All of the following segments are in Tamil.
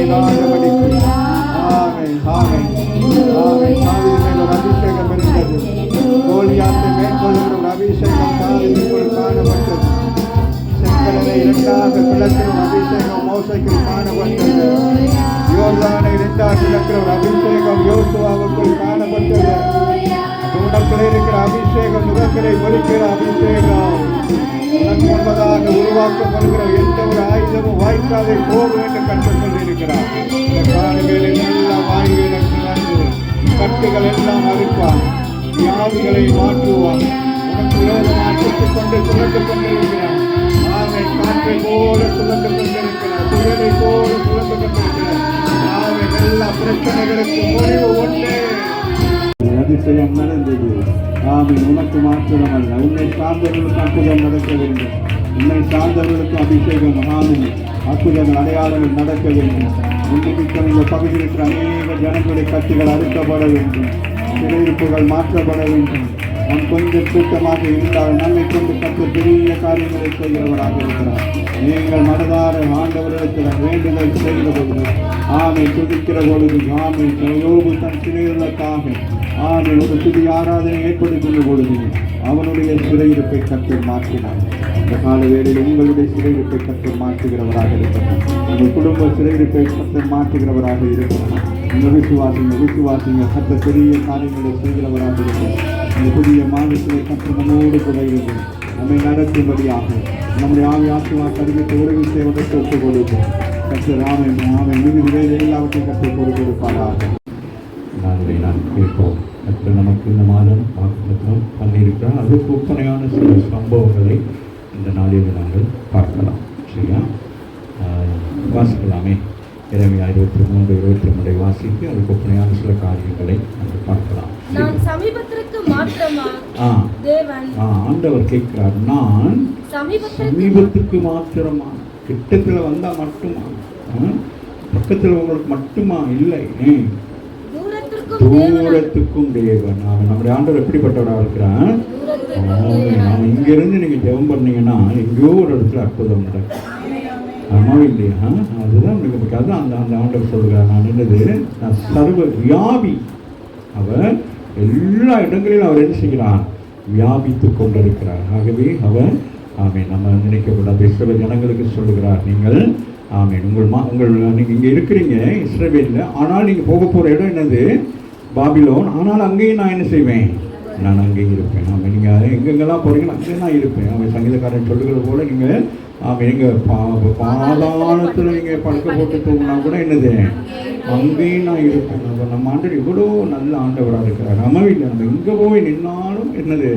இல்லாதபடிக்கு ஆமென் ஆமென் ஆமென். தாவீது மேல் ஒரு அபிஷேகம் இருந்தது. கோலியாத்தை மேற்கொள்ளுகிற ஒரு அபிஷேகம் தாவீதுக்குள் காணப்பட்டது. செங்கடலை இரண்டாக பிளக்கிற ஒரு அபிஷேகம் மோசேக்குள் காணப்பட்டது. யோர்தானை இரண்டாக பிளக்கிற ஒரு அபிஷேகம் யோசுவாவுக்குள் காணப்பட்டது. உனக்குள்ளே இருக்கிற அபிஷேகம் முதற்கரை ஒலிக்கிற அபிஷேகம் உனக்கு முன்பதாக உருவாக்கப்படுகிற எந்த ஒரு ஆயுதமும் வாய்க்காதை போகும் என்று கற்றுக் கொண்டிருக்கிறார். இந்த காலங்களில் எல்லா வாய்களை திறந்து கட்டுகள் எல்லாம் அறுப்பான், வியாதிகளை மாற்றுவான். உனக்கு விரோதமாக சுட்டுக் கொண்டு சுழந்து கொண்டிருக்கிறான். ஆமென். காற்றை போல சுழந்து கொண்டிருக்கிறார், புயலை போல சுழந்து கொண்டிருக்கிறார். ஆமென். எல்லா பிரச்சனைகளுக்கு முடிவு ஒன்றே. அதிசயம் நடந்தது. ஆமென். உனக்கு மாத்திரமல்ல, உன்னை சார்ந்தவர்களுக்கு அற்புதம் நடக்க வேண்டும். உன்னை சார்ந்தவர்களுக்கு அபிஷேகம் ஆமென் அற்புதங்கள் அடையாளங்கள் நடக்க வேண்டும். உன்னிமித்தம் இந்த பகுதியில் இருக்கிற அநேக ஜனங்களுடைய கட்டுகள் அறுக்கப்பட வேண்டும். சிறையிருப்புகள் மாற்றப்பட வேண்டும். அவன் கொஞ்சம் கூட்டமாக இருந்தால் நம்மை கொண்டு கற்று பெரிய காரியங்களை செய்கிறவராக இருக்கிறார். நீங்கள் மனதார ஆண்டவரிடத்தில் வேண்டுதல் செய்கிற பொழுது ஆமை துதிக்கிற பொழுது ஆமை யோபு தன் சிறைகளுக்காக ஆமை ஒரு துதி ஆராதனை ஏற்படுத்துகிற பொழுது அவனுடைய சிறையிருப்பை கற்று மாற்றினார். இந்த கால வேளையில் உங்களுடைய சிறையிருப்பை கற்று மாற்றுகிறவராக இருக்கிறார். உங்கள் குடும்ப சிறையிருப்பை கற்று மாற்றுகிறவராக இருக்கிறார். உங்கள் விசுவாசிங்க கற்ற பெரிய காரியங்களை செய்கிறவராக இருக்கிறார். இந்த புதிய மாதத்திலே கற்றனோடு கூட இருந்து நம்மை நடத்தும்படியாக நம்முடைய ஆவியாசிவாக அறிவித்த உறவு செய்வதற்கு ஒப்புக் கொடுப்போம். கற்று ராமை மிகுதி வேலை எல்லாவற்றையும் கற்றுக் கொடுப்பாராக. நான் கேட்போம். கற்று நமக்கு இந்த மாதம் வாக்குத்தத்தம் பண்ணியிருக்கிறார். அதுக்கு ஒப்பனையான சில சம்பவங்களை இந்த நாளில் நாங்கள் பார்க்கலாம். சரியா? வாசிக்கலாமே. இறைமையா 23, 22 வாசித்து அதுக்கு ஒப்பனையான சில காரியங்களை நாங்கள் பார்க்கலாம். ஆண்டவர் கேட்கிறார், நான் சமீபத்துக்கு மாத்திரமா, கிட்டத்தில் வந்தா மட்டுமா, பக்கத்தில் உங்களுக்கு மட்டுமா, இல்லை தூரத்துக்கும் தேவன். நம்முடைய ஆண்டவர் எப்படிப்பட்டவராக இருக்கிறார்? இங்கிருந்து நீங்க ஜெபம் பண்ணீங்கன்னா எங்கேயோ ஒரு இடத்துல அற்புதம் நடக்கும். ஆமாம் இல்லையா? அதுதான் மிக அதுதான் அந்த ஆண்டவர் சொல்கிறார், நான் என்னது, நான் சர்வ வியாபி. அவர் எல்லா இடங்களிலும் அவர் என்ன செய்கிறார்? வியாபித்து கொண்டிருக்கிறார். ஆகவே அவர் நம்ம நினைக்கக்கூடாது. இஸ்ரவேல் ஜனங்களுக்கு சொல்லுகிறார், நீங்கள் உங்கள் நீங்கள் இங்கே இருக்கிறீங்க இஸ்ரவேலில், ஆனால் நீங்கள் போக போகிற இடம் என்னது? பாபிலோன். ஆனால் அங்கேயும் நான் என்ன செய்வேன்? நான் அங்கேயும் இருப்பேன். நீங்கள் எங்கெங்கெல்லாம் போகிறீங்களோ அங்கே நான் இருப்பேன். அவன் சங்கீதக்காரன் சொல்லுகிற போல நீங்கள் எங்கள் பாதாளத்தில் நீங்கள் படுக்க போட்டு தூங்கினா கூட என்னது? அங்கேயும் நான் இருப்பேன். நம்ம ஆண்டவர் இவ்வளோ நல்ல ஆண்டவராக இருக்கிறார். நம்ம வீட்டில் நம்ம எங்கே போய் நின்னாலும் என்னது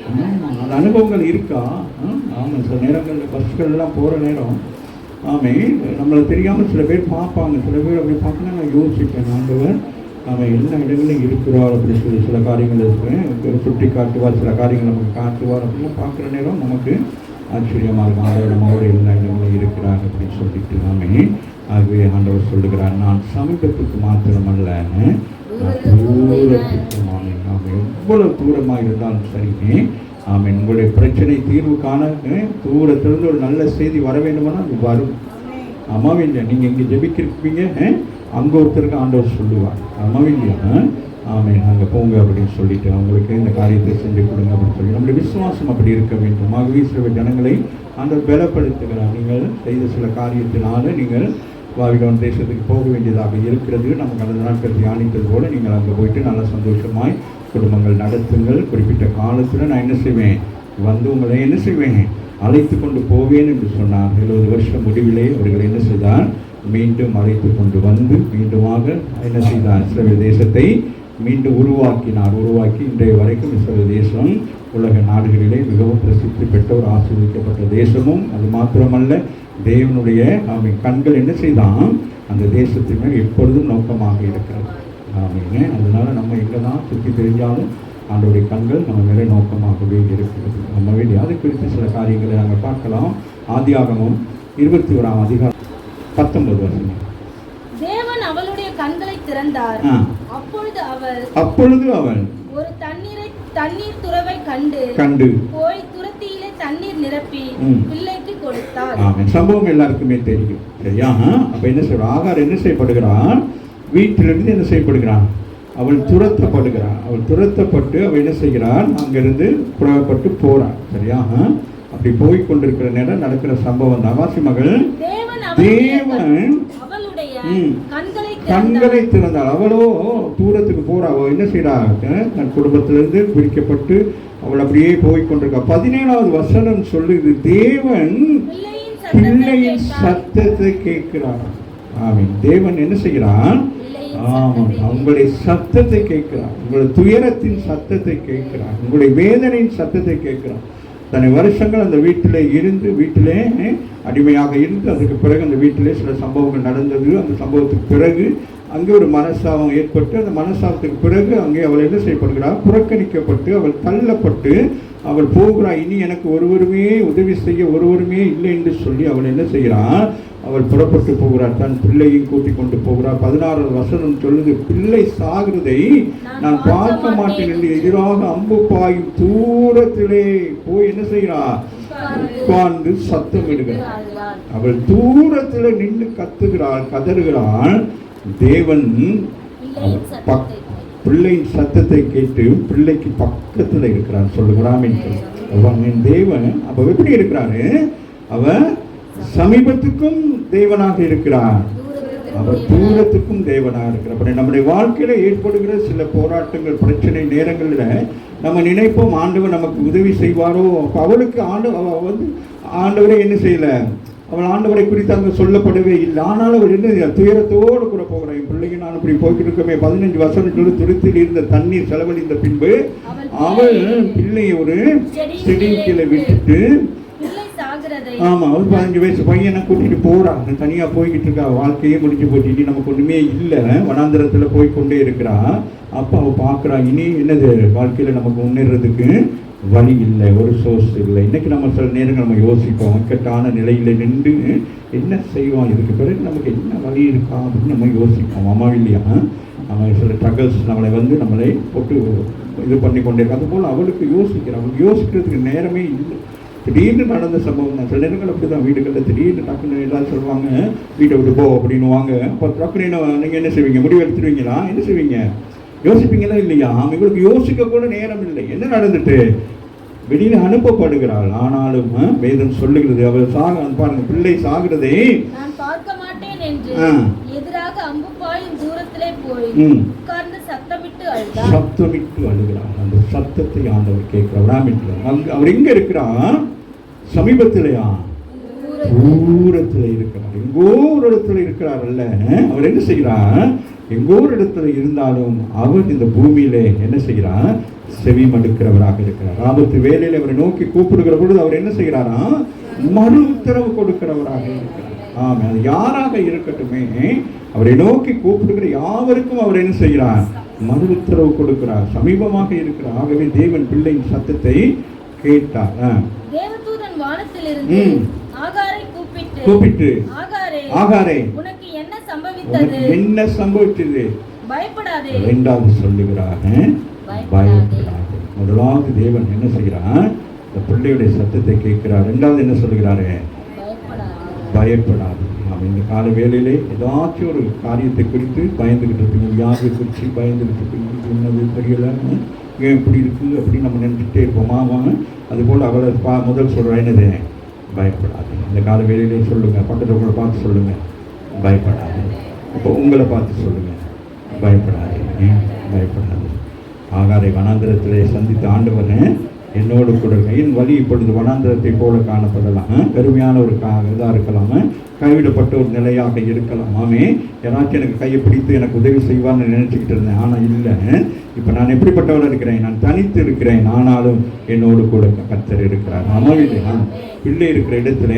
அந்த அனுபவங்கள் இருக்கா? ஆமாம். சில நேரங்களில் பஸ்கள்லாம் போகிற நேரம் நம்மளை தெரியாமல் சில பேர் பார்ப்பாங்க. சில பேர் அப்படி பார்க்கணும். நான் யோசிப்பேன், ஆண்டவர் எல்லா இடங்களிலும் இருக்கிறார் அப்படின்னு சொல்லி சில காரியங்கள் இருக்கிறேன் சுட்டி காட்டுவார், சில காரியங்கள் நமக்கு காட்டுவார் அப்படின்னு பார்க்குற நேரம் நமக்கு ஆச்சரியமாக இருக்கும். ஆண்டவர் நம்மளோட எல்லா இடங்களும் இருக்கிறார் அப்படின்னு சொல்லிட்டு ஆகவே ஆண்டவர் சொல்லுகிறார், நான் சமீபத்துக்கு மாத்திரமல்ல, தூரத்துக்குமான. எவ்வளவு தூரமாக இருந்தாலும் சரிங்க. உங்களுடைய பிரச்சனை தீர்வு காண தூரத்திலிருந்து ஒரு நல்ல செய்தி வர வேண்டுமானால் அது வரும். இல்லையா? நீங்கள் இங்கே ஜெபிக்கிருப்பீங்க, அங்கே ஒருத்தருக்கு ஆண்டவர் சொல்லுவார். இல்லையா? அங்கே போங்க அப்படின்னு சொல்லிட்டு அவங்களுக்கு இந்த காரியத்தை செஞ்சு கொடுங்க அப்படின்னு சொல்லி நம்முடைய விசுவாசம் அப்படி இருக்க வேண்டும். ஆகவே சில ஜனங்களை ஆண்டவர் பலப்படுத்துகிறார். நீங்கள் செய்த சில காரியத்தினால நீங்கள் பாபிலோன் தேசத்துக்கு போக வேண்டியதாக இருக்கிறது. நமக்கு அந்த நாட்கள் தியானித்தது போல நீங்கள் அங்கே போயிட்டு நல்லா சந்தோஷமாய் குடும்பங்கள் நடத்துங்கள். குறிப்பிட்ட காலத்தில் நான் என்ன செய்வேன்? உங்களை என்ன செய்வேன்? அழைத்து கொண்டு போவேன் என்று சொன்னார். 70 வருஷம் முடிவிலே அவர்கள் என்ன செய்தார்? மீண்டும் அழைத்து கொண்டு வந்து மீண்டுமாக என்ன செய்தார்? இஸ்ரவேல் தேசத்தை மீண்டும் உருவாக்கி இன்றைய வரைக்கும் இஸ்ரவேல் தேசம் உலக நாடுகளிலே மிகவும் பிரசித்தி பெற்ற ஒரு ஆசீர்வதிக்கப்பட்ட தேசமும். அது மாத்திரமல்ல, தேவனுடைய கண்கள் என்ன செய்தான்? அந்த தேசத்தின் மேல் எப்பொழுதும் நோக்கமாக இருக்கிறது. அதனால நம்ம எங்கே தான் சுற்றி தெரிஞ்சாலும் ஆண்டவருடைய கண்கள் நம்ம மேலே நோக்கமாகவே இருக்கிறது. நம்ம வேண்டிய அது குறித்து சில காரியங்களை நாங்கள் பார்க்கலாம். ஆதியாகமம் 21ஆம் அதிகாரம் 19 வருஷம். தேவன் அவளுடைய கண்களை திறந்தார். அப்பொழுது அவள் ஒரு தண்ணீர் துறவை கண்டு போய் துரத்தியிலே தண்ணீர் நிரப்பி பிள்ளைக்கு கொடுத்தாள். ஆமென். சம்பவம் எல்லாருக்குமே தெரியும். சரியா? அப்ப என்ன செய்வார்? ஆகார் என்ன செய்யப்படுகிறான்? வீட்டிலிருந்து என்ன செய்யப்படுகிறான்? அவள் துரத்தப்படுகிறான். அவள் துரத்தப்பட்டு அவள் என்ன செய்கிறான்? அங்கிருந்து புறப்பட்டு போறான். சரியா? அப்படி போய் கொண்டிருக்கிற நேரம் நடக்கிற சம்பவம் தான். வாசி மகள், தேவன் கண்களை திறந்தாள். அவளோ தூரத்துக்கு போறா. அவள் என்ன செய்யறா? தன் குடும்பத்திலிருந்து பிரிக்கப்பட்டு அவள் அப்படியே போய் கொண்டிருக்கா. 17வது வசனம் சொல்லுது, தேவன் பிள்ளையின் சத்தத்தை கேட்கிறார். ஆமென். தேவன் என்ன செய்கிறான்? ஆமாம், உங்களுடைய சத்தத்தை கேட்கிறார். உங்களுடைய துயரத்தின் சத்தத்தை கேட்கிறார். உங்களுடைய வேதனையின் சத்தத்தை கேட்கிறார். தன்னை வருஷங்கள் அந்த வீட்டிலே இருந்து, வீட்டிலே அடிமையாக இருந்து, அதுக்கு பிறகு அந்த வீட்டிலே சில சம்பவங்கள் நடந்தது. அந்த சம்பவத்துக்கு பிறகு அங்கே ஒரு மனஸ்தாபம் ஏற்பட்டு, அந்த மனஸ்தாபத்துக்கு பிறகு அங்கே அவள் என்ன செய்யப்படுகிறாள்? புறக்கணிக்கப்பட்டு, அவள் தள்ளப்பட்டு அவள் போகிறாள். இனி எனக்கு ஒருவருமே உதவி செய்ய ஒருவருமே இல்லை என்று சொல்லி அவள் என்ன செய்கிறாள்? அவள் புறப்பட்டு போகிறார். தன் பிள்ளையும் கூட்டிக் கொண்டு போகிறார். 16வது வசனம் சொல்லுது, பிள்ளை சாகிறதை நான் பார்க்க மாட்டேன் என்று எதிராக அம்பு பாயும் தூரத்திலே போய் என்ன செய்கிறார்? உட்கார்ந்து சத்தம் இடுகிறார். அவள் தூரத்தில் நின்று கத்துகிறாள், கதறுகிறாள். தேவன் பிள்ளையின் சத்தத்தை கேட்டு பிள்ளைக்கு பக்கத்தில் இருக்கிறார். சொல்லுகிறான் தேவன். அப்ப எப்படி இருக்கிறாரு? அவன் சமீபத்துக்கும் தேவனாக இருக்கிறார், அவர் தூரத்துக்கும் தேவனாக இருக்கிறார். நம்முடைய வாழ்க்கையில ஏற்படுகிற சில போராட்டங்கள், பிரச்சனை நேரங்களில் நம்ம நினைப்போம் ஆண்டவர் நமக்கு உதவி செய்வாரோ. அவளுக்கு ஆண்டவரை என்ன செய்யல, அவள் ஆண்டவரை குறித்து அங்கே சொல்லப்படவே இல்லை. ஆனாலும் அவள் என்ன துயரத்தோடு கூட போகிறான். என் பிள்ளைங்க நான் இப்படி போய்கிட்டு இருக்கமே. 15 வருஷத்துல துருத்தில் இருந்த தண்ணீர் செலவழிந்த பின்பு அவள் பிள்ளையை ஒரு செடி கீழே விட்டுட்டு, ஆமா, அவள் 15 வயசு பையனை கூட்டிட்டு போறான். தனியா போய்கிட்டு இருக்கா. வாழ்க்கையே முடிஞ்சு போச்சு. இனி நமக்கு ஒண்ணுமே இல்லை. வனாந்திரத்துல போய் கொண்டே இருக்கிறா. அப்ப அவ பாக்குறா, இனி என்னது வாழ்க்கையில நமக்கு முன்னேறதுக்கு வழி இல்லை, ஒரு சோர்ஸ் இல்லை. இன்னைக்கு நம்ம சில நேரங்கள் நம்ம யோசிப்போம், இக்கட்டான நிலையில நின்று என்ன செய்வோம், இதுக்கு பிறகு நமக்கு என்ன வழி இருக்கா அப்படின்னு நம்ம யோசிப்போம். அம்மா இல்லையா? நம்ம சில ஸ்ட்ரகிள்ஸ் நம்மளை நம்மளை போட்டு இது பண்ணி கொண்டே இருக்கு. அதுபோல் அவளுக்கு யோசிக்கிறோம். அவளுக்கு யோசிக்கிறதுக்கு நேரமே இல்லை. திடீர்னு நடந்த சம்பவம் தான். சில நேரங்கள் அப்படி தான். வீடுகளில் திடீர்னு டக்குன்னு ஏதாவது சொல்லுவாங்க, வீட்டை விட்டு போ அப்படின்னுவாங்க. அப்போ டக்குன்னு நீங்கள் என்ன செய்வீங்க? முடிவு எடுத்துருவீங்களா? என்ன செய்வீங்க? யோசிப்பீங்களா இல்லையா? இவங்களுக்கு யோசிக்க கூட நேரம் இல்லை. என்ன நடந்துட்டு வெளியில அனுப்பப்படுகிறாள். ஆனாலும் வேதம் சொல்லுகிறது, அவள் பாருங்க, பிள்ளை சாகிறதை நான் பார்க்க மாட்டேன் என்று எதிராக அம்பு பாயும் தூரத்திலே போய் உட்கார்ந்து சத்தமிட்டு அழுகிறாள். அந்த சத்தத்தை ஆண்டவர் கேட்கிறார். அவர் எங்க இருக்கிறார்? சமீபத்திலையா? தூரத்துல இருக்கிறார். எங்கோ ஒரு இடத்துல இருக்கிறார் அல்ல. அவர் என்ன செய்கிறார்? எங்கோ ஒரு இடத்துல இருந்தாலும் அவர் இந்த பூமியிலே என்ன செய்கிறார்? செவி மடுக்கிறவராக இருக்கிறார். ஆபத்து வேலையில் அவரை நோக்கி கூப்பிடுகிற பொழுது அவர் என்ன செய்கிறாரா? மறு உத்தரவு கொடுக்கிறவராக இருக்கிறார். ஆமா, அது யாராக இருக்கட்டுமே, அவரை நோக்கி கூப்பிடுகிற யாவருக்கும் அவர் என்ன செய்கிறார்? மறு உத்தரவு கொடுக்கிறார். சமீபமாக இருக்கிறார். ஆகவே தேவன் பிள்ளையின் சத்தத்தை கேட்டார். தேவதூதன் வானத்திலிருந்து ஆகாரை கூப்பிட்டு, ஆகாரே, உனக்கு என்ன சம்பவித்தது? பயப்படாதே. இரண்டாவது சொல்லுகிறார், பயப்படாதே. முதலாவது தேவன் என்ன செய்கிறார்? இந்த பிள்ளையுடைய சத்தத்தை கேட்கிறார். இரண்டாவது என்ன சொல்லுகிறாரு? பயப்படாது. இந்த கால வேளையிலே ஏதாச்சும் ஒரு காரியத்தை குறித்து பயந்துகிட்டு இருப்பீங்க. வியாதியை குறித்து பயந்துகிட்டு இருப்பீங்க. என்னது தெரியல, ஏன் இப்படி இருக்கு அப்படின்னு நம்ம நினைச்சுட்டே இருப்போமா? அதுபோல் அவளை முதல் சொல்கிறா, என்னது? பயப்படாது. இந்த கால வேளையிலே சொல்லுங்க, பக்கத்தில் உங்களை பார்த்து சொல்லுங்க, பயப்படாது. இப்போ உங்களை பார்த்து சொல்லுங்க, பயப்படாது. பயப்படாது. ஆகாரை வனாந்திரத்திலே சந்தித்த ஆண்டவர் என்னோடு கூட என் வழி இப்பொழுது வனாந்திரத்தை போல காணப்படலாம். கருமையான ஒரு இதாக இருக்கலாம், கைவிடப்பட்ட ஒரு நிலையாக இருக்கலாம். ஆமே, யாராச்சும் எனக்கு கையை பிடித்து எனக்கு உதவி செய்வார்னு நினைச்சுக்கிட்டு இருந்தேன். ஆனால் இல்லை, இப்போ நான் எப்படிப்பட்டவள் இருக்கிறேன்? நான் தனித்து இருக்கிறேன். ஆனாலும் என்னோடு கூட கர்த்தர் இருக்கிறார். அம்மாவில்லையா? பிள்ளை இருக்கிற இடத்துல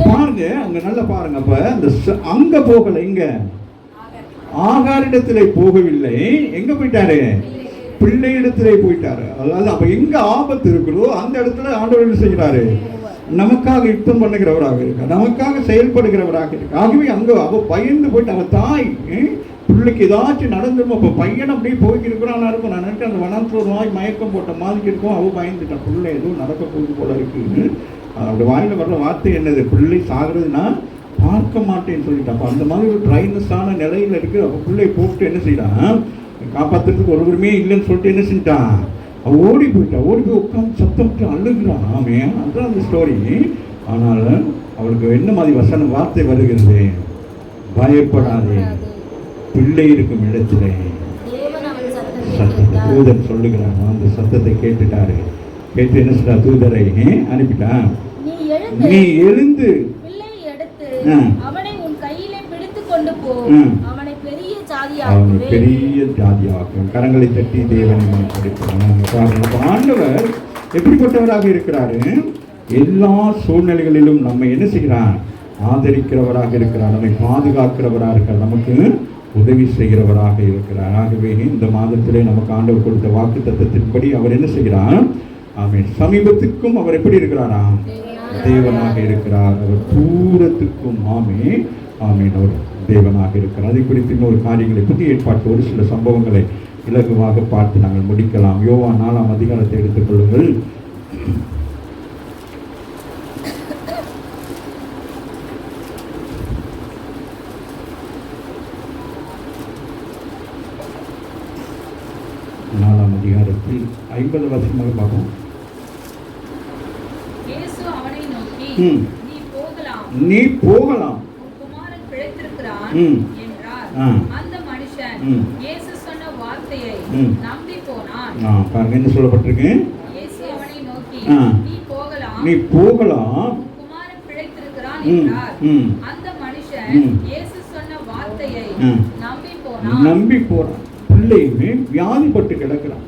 பாருங்க, அங்க நல்லா பாருங்க. அப்ப அந்த அங்க போகல, இங்க ஆகாரிடத்திலே போகவில்லை. எங்க போயிட்டாரு? பிள்ளை இடத்திலே போயிட்டாரு. அதாவது அப்ப எங்க ஆபத்து இருக்கிறதோ அந்த இடத்துல ஆண்டவர் என்ன செய்கிறாரு? நமக்காக யுத்தம் பண்ணுகிறவராக இருக்கார், நமக்காக செயல்படுகிறவராக இருக்கு. ஆகவே அங்க அவ பயந்து போயிட்டு அவ தாய் பிள்ளைக்கு ஏதாச்சும் நடந்துடும். இப்போ பையன் அப்படியே போய்க்கிருக்கிறானா இருக்கும். நான் நினைச்சேன் அந்த வனத்தில் ஒரு வாய் மயக்கம் போட்ட மாதிரி இருக்கும். அவள் பயந்துட்டான், பிள்ளை எதுவும் நடக்க போகுது போல இருக்குன்னு. அப்படி வாயில் வர்ற வார்த்தை என்னது, பிள்ளை சாகிறதுனா பார்க்க மாட்டேன்னு சொல்லிட்டான். அப்போ அந்த மாதிரி ஒரு ட்ரைனஸான நிலையில் இருக்குது. அப்போ பிள்ளையை கூப்பிட்டு என்ன செய்யறான், காப்பாற்றுறதுக்கு ஒருவருமே இல்லைன்னு சொல்லிட்டு என்ன செஞ்சிட்டான், அவள் ஓடி போயிட்டா. ஓடி போய் உட்காந்து சத்தம் அழுகிறான். ஆமே, அதுதான் அந்த ஸ்டோரி. ஆனால் அவளுக்கு என்ன மாதிரி வசன வார்த்தை வருகிறது, பயப்படாதே, பிள்ளை இருக்கும் இடத்திலே சத்தத்தை தூதர் சொல்லுகிறான். அந்த சத்தத்தை கேட்டுட்டாரு. கேட்டு என்ன சொல்றா, தூதரை அனுப்பிட்டான். நீ எழுந்து அவனை உன் கையிலே பிடித்துக் கொண்டு போ, அவனை பெரிய ஜாதியாக்கும். கரங்களை தட்டி தேவனை படிப்பாங்க. ஆண்டவர் எப்படிப்பட்டவராக இருக்கிறாரு, எல்லா சூழ்நிலைகளிலும் நம்ம என்ன செய்கிறார், ஆதரிக்கிறவராக இருக்கிறார், நம்மை பாதுகாக்கிறவராக இருக்கிறார், நமக்கு உதவி செய்கிறவராக இருக்கிறார். ஆகவே இந்த மாதத்திலே நமக்கு ஆண்டவர் கொடுத்த வாக்கு தத்தத்தின்படி அவர் என்ன செய்கிறார், ஆமென், சமீபத்துக்கும் அவர் எப்படி இருக்கிறாரா, தேவனாக இருக்கிறார். அவர் தூரத்துக்கும் ஆமென் ஆமென் அவர் தேவனாக இருக்கிறார். அதை குறித்து இன்னொரு காரியங்களை புதிய ஏற்பாட்டு ஒரு சில சம்பவங்களை இலகுவாக பார்த்து நாங்கள் முடிக்கலாம். யோவான் 4ஆம் அதிகாரத்தை எடுத்துக்கொள்ளுங்கள். அதிகாரத்தில் 50 வருஷமாக பார்ப்போம். நீ போகலாம், குமாரன் பிழைத்திருக்கிறான் என்றார். அந்த மனுஷன் இயேசு சொன்ன வார்த்தையை நம்பி போனான். பாருங்க என்ன சொல்லப்பட்டிருக்கு, இயேசு அவனை நோக்கி நீ போகலாம், குமாரன் பிழைத்திருக்கிறான் என்றார். அந்த மனுஷன் இயேசு சொன்ன வார்த்தையை நம்பி போறான். பிள்ளையுமே வியாதிப்பட்டு கிடக்கிறான்.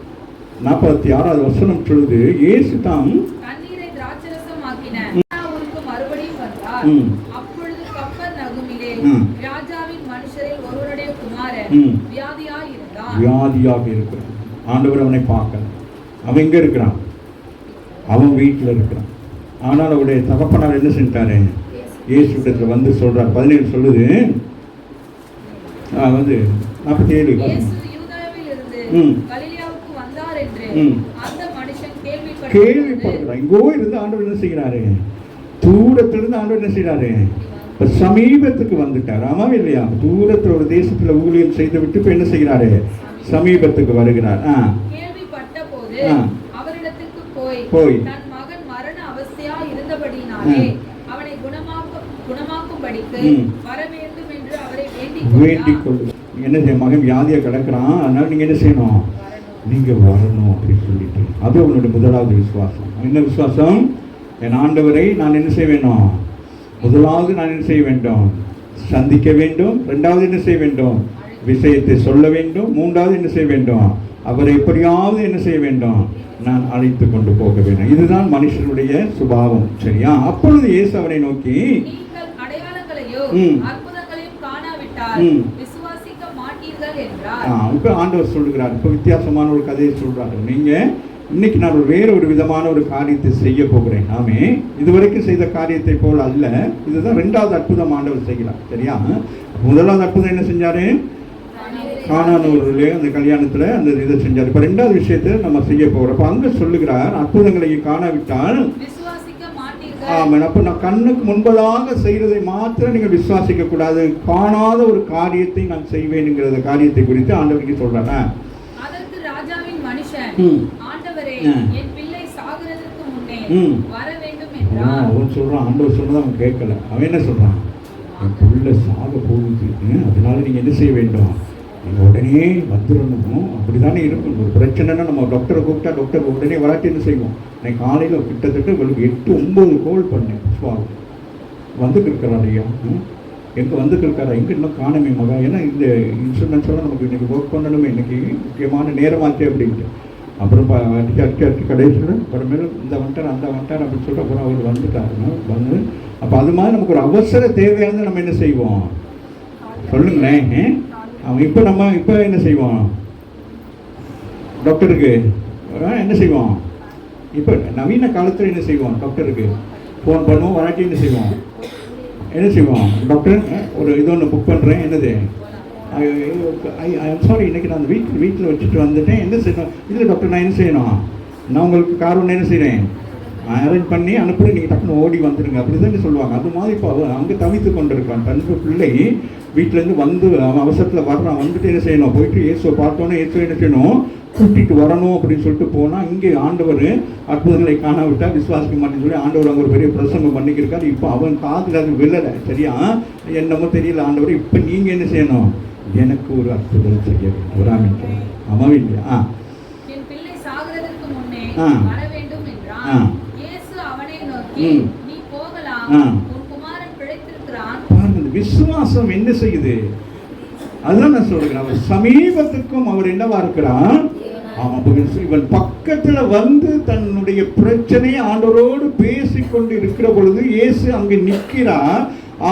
46வது வசனம் சொல்லுது, இயேசு தாம் தண்ணீரை திராட்சரசமாக்கினார். அவருக்கு மறுபடியும் வந்தார். அப்பொழுது கப்பர்நகூமிலே ராஜாவின் மனுஷரில் ஒருவருடைய குமாரன் வியாதியாக இருக்கிறான். ஆண்டவர் அவனை பார்க்கணும். அவன் எங்க இருக்கிறான், அவன் வீட்டில் இருக்கிறான். ஆனால் அவருடைய தகப்பனார் என்ன செஞ்சாரு, இயேசு இடத்துல வந்து சொல்றார். 17 சொல்லுது, வந்து 47 கேள்விப்படுகிறார். இங்கோ இருந்து ஆண்டவர் என்ன செய்கிறாரு, தூரத்திலிருந்து ஆண்டவர் என்ன செய்யறாரு, சமீபத்துக்கு வந்துட்டார். ஆமாம் இல்லையா, தூரத்தில் ஒரு தேசத்துல ஊழியம் செய்து விட்டு இப்ப என்ன செய்கிறாரு, சமீபத்துக்கு வருகிறார். அவரிடத்துக்கு போய் தன் மகன் மரண அவஸ்தையா இருந்தபடினாலே அவனை குணமாக்கும்படிக்கு வர வேண்டும் என்று அவரை வேண்டிக் கொள்ளுங்கள். என்ன செய்ய, மகன் வியாதியா கிடக்கிறான், அதனால நீங்க என்ன செய்யணும், நீங்க வரணும் அப்படின்னு சொல்லிட்டு. அது அவனுடைய முதலாவது விசுவாசம். என்ன விசுவாசம், என் ஆண்டவரை நான் என்ன செய்ய வேண்டும், முதலாவது நான் என்ன செய்ய வேண்டும், சந்திக்க வேண்டும். 2வது என்ன செய்ய வேண்டும், விஷயத்தை சொல்ல வேண்டும். 3வது என்ன செய்ய வேண்டும், அவரை எப்படியாவது என்ன செய்ய வேண்டும், நான் அழைத்து கொண்டு போக வேண்டும். இதுதான் மனுஷனுடைய சுபாவம். சரியா? அப்பொழுது இயேசு அவரை நோக்கி இப்ப ஆண்டவர் சொல்லுகிறார். இப்ப வித்தியாசமான ஒரு கதையை சொல்றாரு. நீங்க இன்னைக்கு நான் வேற ஒரு விதமான ஒரு காரியத்தை செய்ய போகிறேன். ஆமே, இதுவரைக்கும் செய்த காரியத்தை போல் அல்ல. இதுதான் 2வது அற்புதம் ஆண்டவர் செய்கிறார். சரியா? முதலாவது அற்புதம் என்ன செஞ்சாரு, கானானூர்ல அந்த கல்யாணத்துல அந்த இதை செஞ்சாரு. இப்ப 2வது விஷயத்தை நம்ம செய்ய போகிறோம். அப்ப அங்க சொல்லுகிறார், அற்புதங்களை காணாவிட்டால் அப்ப நான் கண்ணுக்கு முன்பதாக செய்யறதை மாத்திரம் நீங்க விசுவாசிக்க கூடாது, காணாத ஒரு காரியத்தை நான் செய்வேன்ங்கிற காரியத்தை குறித்து ஆண்டவருக்கு சொல்றாங்க. அதற்கு ராஜாவின் மனுஷன், ஆண்டவரே, என் பிள்ளை சாகிறதுக்கு முன்னே வர வேண்டும் என்றார். அவன் சொல்றான், ஆண்டவர் சொன்னதை அவன் கேட்கல. அவன் என்ன சொல்றான், என் பிள்ளை சாக போகுது, அதனால நீங்க என்ன செய்ய வேண்டும், நீங்கள் உடனே வந்துடணும். அப்படிதானே இருக்கும். ஒரு பிரச்சனைனா நம்ம டாக்டரை கூப்பிட்டா டாக்டர் உடனே வராட்டி என்ன செய்வோம். நான் காலையில் கிட்டத்தட்ட உங்களுக்கு 8-9 கோல் பண்ணேன். வந்துட்டு இருக்கிறார் ஐயா, எங்கே வந்துட்டு இருக்காரா, எங்கே இன்னும் காணமே மகா, ஏன்னா இந்த இன்சூரன்ஸோட நமக்கு இன்றைக்கி ஒர்க் பண்ணணுமே, இன்றைக்கி முக்கியமான நேரமாச்சு அப்படின்ட்டு. அப்புறம் அடிச்சு கடைசியில் அப்புறமேல இந்த வந்துட்டார் அந்த வந்துட்டார் அப்படின்னு சொல்லிட்டு அப்புறம் அவர் வந்துட்டாருன்னா வந்து அப்போ அது மாதிரி நமக்கு ஒரு அவசர தேவையானது நம்ம என்ன செய்வோம் சொல்லுங்களேன். அவன் இப்போ என்ன செய்வோம், டாக்டருக்கு என்ன செய்வோம், இப்போ நவீன காலத்தில் என்ன செய்வோம், டாக்டருக்கு ஃபோன் பண்ணுவோம், வராட்டி என்ன செய்வோம் டாக்டர் ஒரு இது ஒன்று புக் பண்ணுறேன், என்னது சாரி, இன்னைக்கு நான் அந்த வீட்டில் வச்சுட்டு வந்துட்டேன், என்ன செய்யணும்? இல்லை டாக்டர், நான் என்ன செய்யணும்? நான் உங்களுக்கு கார் ஒன்று என்ன செய்கிறேன், அரேஞ்ச் பண்ணி அனுப்புகிறேன், நீங்கள் டக்குன்னு ஓடி வந்துடுங்க அப்படி தான் சொல்லுவாங்க. அது மாதிரி இப்போ அவன் அங்கே தவித்து கொண்டு இருக்கான். தனக்கு பிள்ளை வீட்டிலேருந்து வந்து அவன் அவசரத்தில் வர்றான், வந்துட்டு என்ன செய்யணும், போயிட்டு இயேசுவை பார்த்தோன்னே இயேசுவை என்ன செய்யணும், கூட்டிகிட்டு வரணும் அப்படின்னு சொல்லிட்டு போனால், இங்கே ஆண்டவர் அற்புதங்களை காணாவிட்டால் விசுவாசிக்க மாட்டேன்னு சொல்லி ஆண்டவர் அங்கே ஒரு பெரிய பிரசங்கம் பண்ணிக்கிருக்காரு. இப்போ அவன் காதில் அது விழலை, சரியா? என்னமோ தெரியல ஆண்டவர், இப்போ நீங்கள் என்ன செய்யணும், எனக்கு ஒரு அற்புதம் செய்ய வேண்டும். ஒரு ஆமிட்டு ஆமாம் இல்லையா? என் பிள்ளை சாகிறதற்கு முன்னே ஆ. வர வேண்டும் என்றான். ஆ. இயேசு அவனை நோக்கி, நீ போகலாம், ஆ. உன் குமாரன் பிழைத்திருக்கிறான். பாருங்க, விசுவாசம் என்ன செய்யுது? அதுதான் நான் சொல்றேன். அவர் சமீபத்துக்கும் அவர் என்னவா இருக்கிறான்? இவன் பக்கத்துல வந்து தன்னுடைய பிரச்சனையை ஆண்டவரோடு பேசிக்கொண்டு இருக்கிற பொழுது இயேசு அங்கு நிற்கிறார்.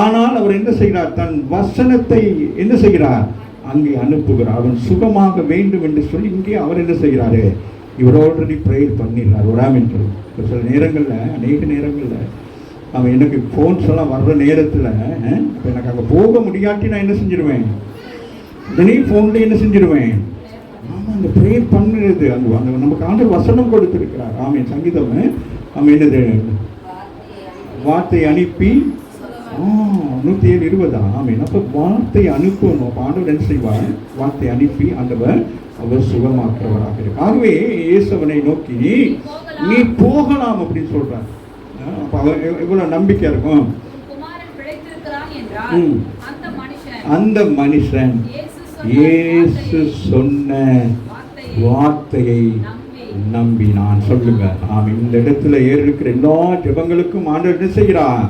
ஆனால் அவர் என்ன செய்கிறார்? தன் வசனத்தை என்ன செய்கிறார்? அங்கே அனுப்புகிறார். அவன் சுகமாக வேண்டும் என்று சொல்லி இங்கே அவர் என்ன செய்கிறாரு? இவர் ஆல்ரெடி ப்ரேயர் பண்ணிடுறார். வராமென்று சில நேரங்களில், அநேக நேரங்களில் அவன் எனக்கு ஃபோன்ஸ் எல்லாம் வர்ற நேரத்தில் இப்போ எனக்கு அங்கே போக முடியாட்டி நான் என்ன செஞ்சிருவேன்? உடனே ஃபோனில் என்ன செஞ்சிருவேன்? ஆமாம், அந்த ப்ரேயர் பண்ணுறது அந்த அந்த நமக்கு ஆண்டவர் வசனம் கொடுத்துருக்கிறார். ஆமாம், சங்கீதம் அவன் என்னது, வார்த்தை அனுப்பி 107:20. ஆமாம், அப்போ வார்த்தை அனுப்பணும். அப்போ ஆண்டவர் என்ன செய்வார்? வார்த்தை அனுப்பி ஆண்டவர் அவர் சுகமாக்குறவராக இருக்கு. ஆகவே இயேசுவனை நோக்கி நீ போகலாம் அப்படின்னு சொல்றார். அப்போ அவர் எவ்வளவு நம்பிக்கை இருக்கும்? அந்த மனுஷன் இயேசு சொன்ன வார்த்தையை நம்பினான். சொல்லுங்க. நாம் இந்த இடத்துல இருக்கிற எல்லா ஜெபங்களுக்கும் ஆண்டவர் என்ன செய்கிறார்?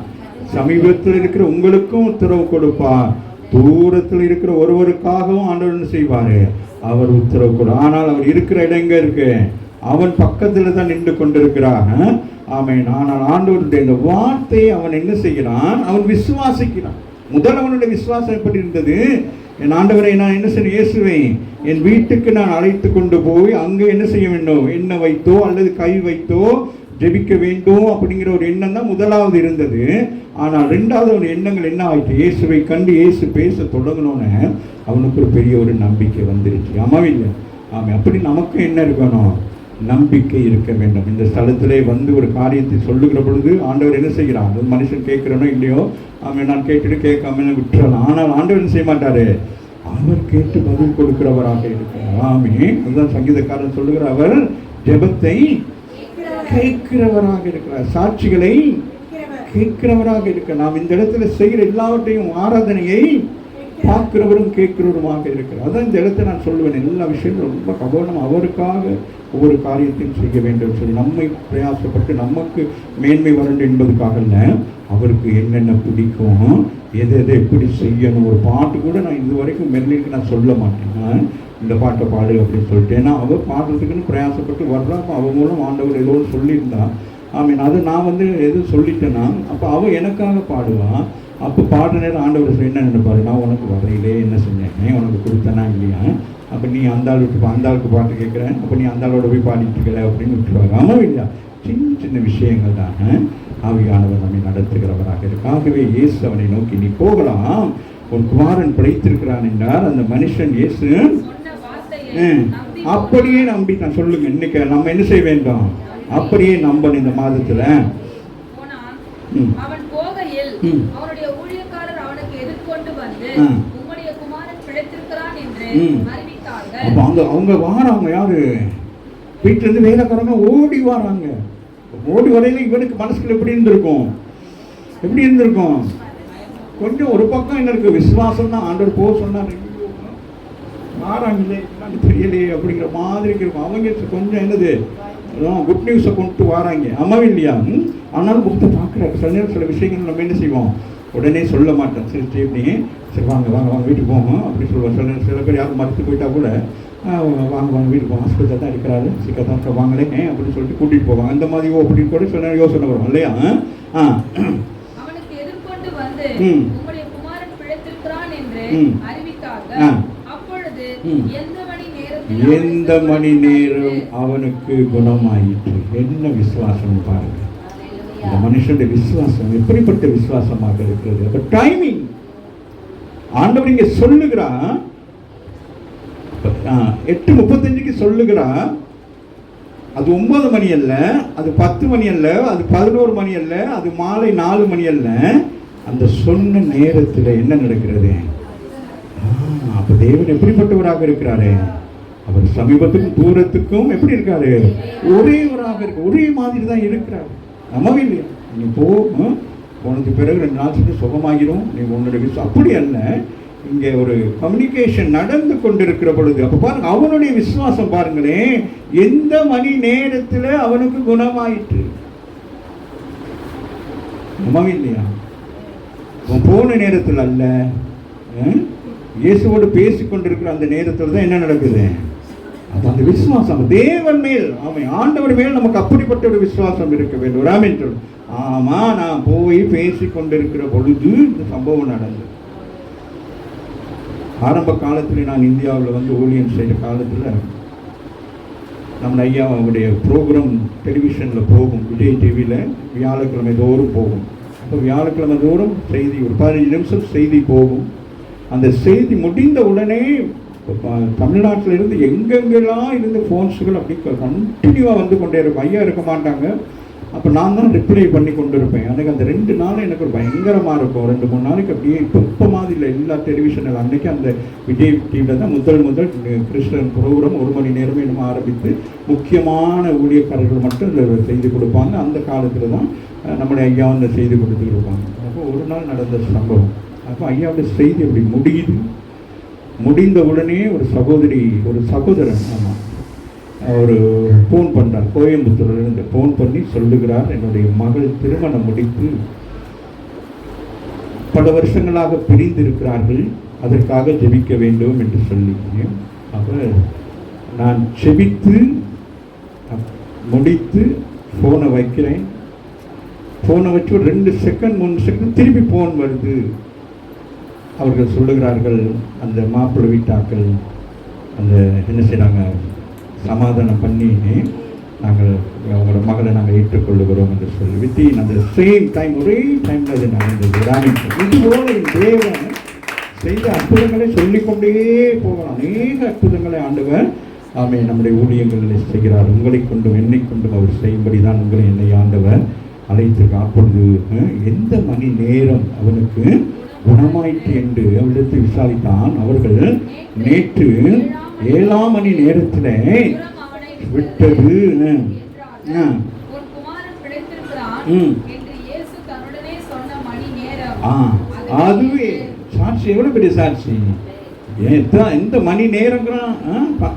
சமீபத்தில் இருக்கிற உங்களுக்கும் உத்தரவு கொடுப்பார். தூரத்தில் இருக்கிற ஒருவருக்காகவும் ஆண்டவர் என்ன செய்வாரு? அவர் உத்தரவு கொடு. ஆனால் அவர் இருக்கிற இடம் எங்க இருக்கு? அவன் பக்கத்துல தான் நின்று கொண்டிருக்கிறான். ஆமென். ஆனால் ஆண்டவருடைய இந்த வார்த்தையை அவன் என்ன செய்கிறான்? அவன் விசுவாசிக்கிறான். முதல் அவனுடைய விசுவாசம் எப்படி இருந்தது? என் ஆண்டவரை நான் என்ன செய்ய, இயேசுவை என் வீட்டுக்கு நான் அழைத்து கொண்டு போய் அங்கே என்ன செய்ய வேண்டும்? எண்ணெய் வைத்தோ அல்லது கை வைத்தோ ஜெபிக்க வேண்டும் அப்படிங்கிற ஒரு எண்ணம் தான் முதலாவது இருந்தது. ஆனால் ரெண்டாவது அவன் எண்ணங்கள் என்ன ஆயிட்டு? இயேசுவை கண்டு இயேசு பேச தொடங்கணும்னு அவனுக்கு ஒரு பெரிய ஒரு நம்பிக்கை வந்துருச்சு. ஆமாம் இல்லை? ஆமாம். அப்படி நமக்கு என்ன இருக்கணும்? நம்பிக்கை இருக்க வேண்டும். இந்த ஸ்தலத்திலே வந்து ஒரு காரியத்தை சொல்லுகிற பொழுது ஆண்டவர் என்ன செய்கிறான்? அது மனுஷன் கேட்கிறனோ இல்லையோ, அவன் நான் கேட்டுட்டு கேட்காம விட்டுறலாம். ஆனால் ஆண்டவர் என்ன செய்ய மாட்டாரு? அவர் கேட்டு பதில் கொடுக்கிறவராக இருக்கிறார். ஆமே. அதுதான் சங்கீதக்காரன் சொல்லுகிற, அவர் ஜெபத்தை கேட்கிறவராக இருக்கிறார், சாட்சிகளை கேட்கிறவராக இருக்க. நாம் இந்த இடத்துல செய்கிற எல்லாவற்றையும் ஆராதனையை பார்க்கிறவரும் கேட்கிறவருமாக இருக்கிறார். அதான் இந்த இடத்தை நான் சொல்லுவேன், எல்லா விஷயங்களும் ரொம்ப கவனம் அவருக்காக ஒவ்வொரு காரியத்தையும் செய்ய வேண்டும் சொல்லி நம்மை பிரயாசப்பட்டு நமக்கு மேன்மை வரணும் என்பதுக்காக இல்லை, அவருக்கு என்னென்ன பிடிக்கும், எதை எப்படி செய்யணும். ஒரு பாட்டு கூட நான் இது வரைக்கும் மெர்லினுக்கு நான் சொல்ல மாட்டேன், இந்த பாட்டை பாடு அப்படின்னு சொல்லிட்டு. ஏன்னா அவள் பாடுறதுக்குன்னு பிரயாசப்பட்டு வர்றா. அவன் மூலம் ஆண்டவர் ஏதோ சொல்லியிருந்தா. ஆமீன். அது நான் வந்து எதுவும் சொல்லிட்டேன்னா அப்போ அவள் எனக்காக பாடுவான். அப்போ பாடுற நேரம் ஆண்டவர் என்ன நினைப்பாரு? நான் உனக்கு வரையிலே என்ன செஞ்சேன், உனக்கு கொடுத்தனா இல்லையா? அப்போ நீ அந்த ஆளுக்கு பாட்டு கேட்குறேன், அப்போ நீ அந்த ஆளோட போய் பாடிட்டு இருக்கல அப்படின்னு விட்டுருவாங்க. ஆமாம் இல்லையா? சின்ன சின்ன விஷயங்கள் தான் ஆவியானவர் நம்மை நடத்துகிறவராக இருக்கு. ஆகவே இயேசு அவனை நோக்கி நீ போகலாம், உன் குமாரன் பிழைத்திருக்கிறான் என்றார். அந்த மனுஷன் இயேசு அப்படியே நம்பிட்டான். சொல்லுங்க, இன்னைக்கு நம்ம என்ன செய்ய வேண்டும்? அப்படியே நம்பணும். இந்த மாதத்துல அவன் போகையில் அவனுடைய ஊழியக்காரர் அவனுக்கு எதிர்கொண்டு வந்து உம்முடைய குமாரன் பிழைத்திருக்கிறான் என்று அறிவித்தார்கள். அப்ப அவங்க வாராங்க. யாரு? வீட்டுல இருந்து வேலைக்காரங்க ஓடி வராங்க. ஓடி வரையில இவனுக்கு மனசுக்குள்ள எப்படி இருந்திருக்கும்? கொஞ்சம் ஒரு பக்கம் என்ன இருக்கு? விசுவாசம் தான். ஆண்டவர் போக சொன்னார், வாராங்களே தெரியலையே அப்படிங்கிற மாதிரி இருக்கும். அவங்க கொஞ்சம் என்னது குட் நியூஸை கொண்டு வராங்க. அம்மா இல்லையா? ஆனாலும் முகத்தை பார்க்குற சில நேரம் சில விஷயங்கள் நம்ம என்ன செய்வோம்? உடனே சொல்ல மாட்டோம். சரி எப்படி சரி வாங்க வீட்டுக்கு போவோம் அப்படி சொல்லுவோம். சில பேர் யாரும் மறுத்து போயிட்டா கூட வாங்க வீட்டுக்கு போவோம், ஹாஸ்பிட்டல் தான் இருக்கிறாரு, சீக்கிரம் தான் வாங்களே அப்படின்னு சொல்லிட்டு கூட்டிகிட்டு போவாங்க. அந்த மாதிரி அப்படின்னு கூட சில நேரம் யோசனை வரும் இல்லையா? அவனுக்கு எதிர்கொண்டு வந்து உம்முடைய குமாரன் பிழைத்திருக்கிறான் என்று அறிவித்தார்கள். அப்பொழுது எந்த மணி நேரம் அவனுக்கு குணமாயிற்று. என்ன விசுவாசம் பாருங்க. இந்த மனுஷனுடைய விசுவாசம் எப்படிப்பட்ட விசுவாசமாக இருக்கிறது. அப்ப டைமிங் ஆண்டவர் இங்க சொல்லுகிறான், 8:35 சொல்லுகிறா. அது 9 மணி அல்ல, அது 10 மணி அல்ல, அது 11 மணி அல்ல, அது மாலை 4 மணி அல்ல. அந்த சொன்ன நேரத்தில் என்ன நடக்கிறது? அப்ப தேவன் எப்படிப்பட்டவராக இருக்கிறாரு? அவர் சமீபத்துக்கும் தூரத்துக்கும் எப்படி இருக்காரு? ஒரேவராக இருக்கு, ஒரே மாதிரி தான் இருக்கிறார். நம்பவே இல்லையா? நீ போனதுக்கு பிறகு 2 நாள் சொல்லி சுகமாகிடும், நீ உன்னுடைய அப்படி அல்ல. இங்கே ஒரு கம்யூனிகேஷன் நடந்து கொண்டிருக்கிற பொழுது அப்ப பாருங்க, அவனுடைய விசுவாசம் பாருங்களேன், எந்த மணி நேரத்தில் அவனுக்கு குணமாயிற்று. நம்பவே இல்லையா? போன நேரத்தில் அல்ல, இயேசுவோடு பேசிக்கொண்டிருக்கிற அந்த நேரத்தில் தான் என்ன நடக்குது? அப்ப அந்த விசுவாசம் தேவன் மேல், ஆண்டவர் மேல் நமக்கு அப்படிப்பட்ட ஒரு விசுவாசம் இருக்க வேண்டும். ஆமென் சொல்லு. ஆமா, நான் போய் பேசி கொண்டிருக்கிற பொழுது இந்த சம்பவம் நடந்தது. ஆரம்ப காலத்தில் நான் இந்தியாவில் ஊழியம் செய்த காலத்தில் நம்ம ஐயாவுடைய ப்ரோக்ராம் டெலிவிஷனில் போகும், விஜய் டிவியில் வியாழக்கிழமை தோறும் போகும். அப்போ வியாழக்கிழமை தோறும் செய்தி ஒரு 15 நிமிஷம் செய்தி போகும். அந்த செய்தி முடிந்த உடனே தமிழ்நாட்டில் இருந்து எங்கெங்கெல்லாம் இருந்து ஃபோன்ஸுகள் அப்படி கண்டினியூவாக வந்து கொண்டே இருக்கும். ஐயா இருக்க மாட்டாங்க, அப்போ நான் தான் ரிப்ளை பண்ணி கொண்டு இருப்பேன். எனக்கு அந்த 2 நாள் எனக்கு ஒரு பயங்கரமாக இருக்கும். 2-3 நாளைக்கு அப்படியே இப்போ மாதிரி இல்லை. எல்லா டெலிவிஷனில் அன்றைக்கி அந்த விஜய் டிவியில் தான் முதல் கிறிஸ்டியன் ப்ரோக்ராம் 1 மணி நேரமே நம்ம ஆரம்பித்து முக்கியமான ஊழியக்காரர்கள் மட்டும் இதில் செய்து கொடுப்பாங்க. அந்த காலத்தில் தான் நம்முடைய ஐயா அந்த செய்தி கொடுத்துட்டு இருப்பாங்க. அப்போ ஒரு நாள் நடந்த சம்பவம். அப்போ ஐயாவுடைய செய்தி அப்படி முடிந்த உடனே ஒரு சகோதரன் ஒரு ஃபோன் பண்ணுறார், கோயம்புத்தூர்லேருந்து ஃபோன் பண்ணி சொல்லுகிறார், என்னுடைய மகள் திருமணம் முடித்து பல வருஷங்களாக பிரிந்து இருக்கிறார்கள், அதற்காக ஜெபிக்க வேண்டும் என்று சொல்லி. அப்போ நான் ஜெபித்து முடித்து ஃபோனை வைக்கிறேன். ஃபோனை வச்சு ஒரு 2 செகண்ட் 3 செகண்ட் திருப்பி ஃபோன் வருது. அவர்கள் சொல்லுகிறார்கள், அந்த மாப்பிள்ளை வீட்டாக்கள் அந்த என்ன செய்கிறாங்க, சமாதானம் பண்ணி நாங்கள் அவங்களோட மகளை நாங்கள் ஏற்றுக்கொள்ளுகிறோம் என்று சொல்லி வித்தின் அந்த சேம் டைம், ஒரே டைமில் அது நடந்தது. இதுபோல தேவன் செய்த அற்புதங்களை சொல்லிக்கொண்டே போகலாம். அநேக அற்புதங்களை ஆண்டவர் நம்முடைய ஊழியங்களில் செய்கிறார். உங்களை கொண்டும் என்னை கொண்டும் அவர் செய்யும்படி தான் உங்களை என்னை ஆண்டவர் அழைத்திருக்க. அப்பொழுது எந்த மணி நேரம் அவனுக்கு குணமாயிற்று என்று அவரிடத்தில் விசாரித்தான். அவர்கள் நேற்று 7ஆம் மணி நேரத்தில் விட்டது. அதுவே சாட்சி, எவ்வளவு பெரிய சாட்சி! எந்த மணி நேரங்கிறான்